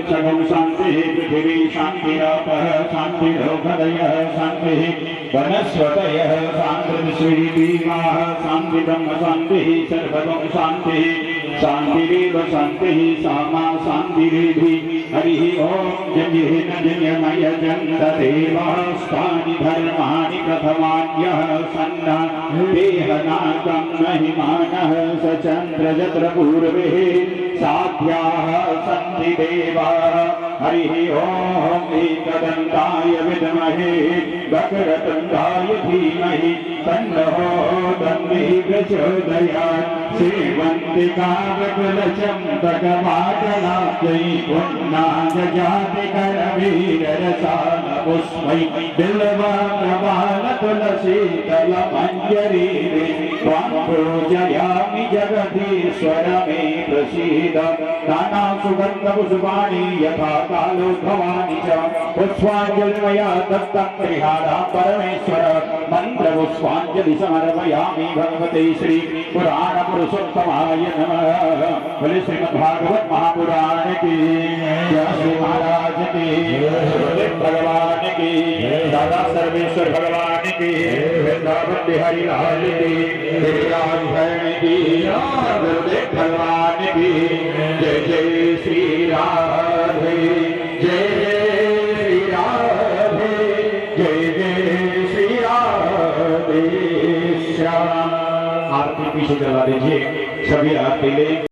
अंतरिक्षं शांति पृथिवी शांतिरापः शांतिरोषधयः शांति वनस्पतयः शान्तिर्विश्वेदेवाः शान्ति ब्रह्म शान्तिः सर्वगं शान्तिः शान्तिरेव शान्तिः सामा शान्तिरेधि हरिः ओम जन्येन जन्यमय जन्तदेवास्तानि धर्माणि प्रथमान्यः सन्ना देहनाकं महिमानः स चन्द्रजत्र पूर्वे साध्याः सन्ति देवाः हरिः ओम एकदन्ताय विद्महे वक्रतुण्डाय धीमहि तन्नः तन्मे प्रचोदयात् श्रीवन्तिकावकुलचम्पकवाटलाब्जै पुण्णागजातिकरवीररसानपुष्पै बिल्वप्रवालतुलसीतलमञ्जरीरे त्वां पूजयामि जगदीश्वर मे प्रसीद नानासुगन्धपुष्पाणि यथा कालोद्भवानि च पुष्पाञ्जलिमया दत्तं त्रिहारा परमेश्वर मन्त्रपुष्पाञ्जलि समर्पयामि भगवते श्री पुराण पुरुषोत्तमाय नमः। बोले श्रीमद्भागवत महापुराण की जय श्री महाराज की भगवान की दादा सर्वेश्वर भगवान की वृंदावन बिहारी लाल की राजभरण की गुरुदेव भगवान की जय जय श्री राधे जय जय श्री राधे जय जय श्री राधे श्याम। आरती पीछे चला दीजिए, सभी आरती ले।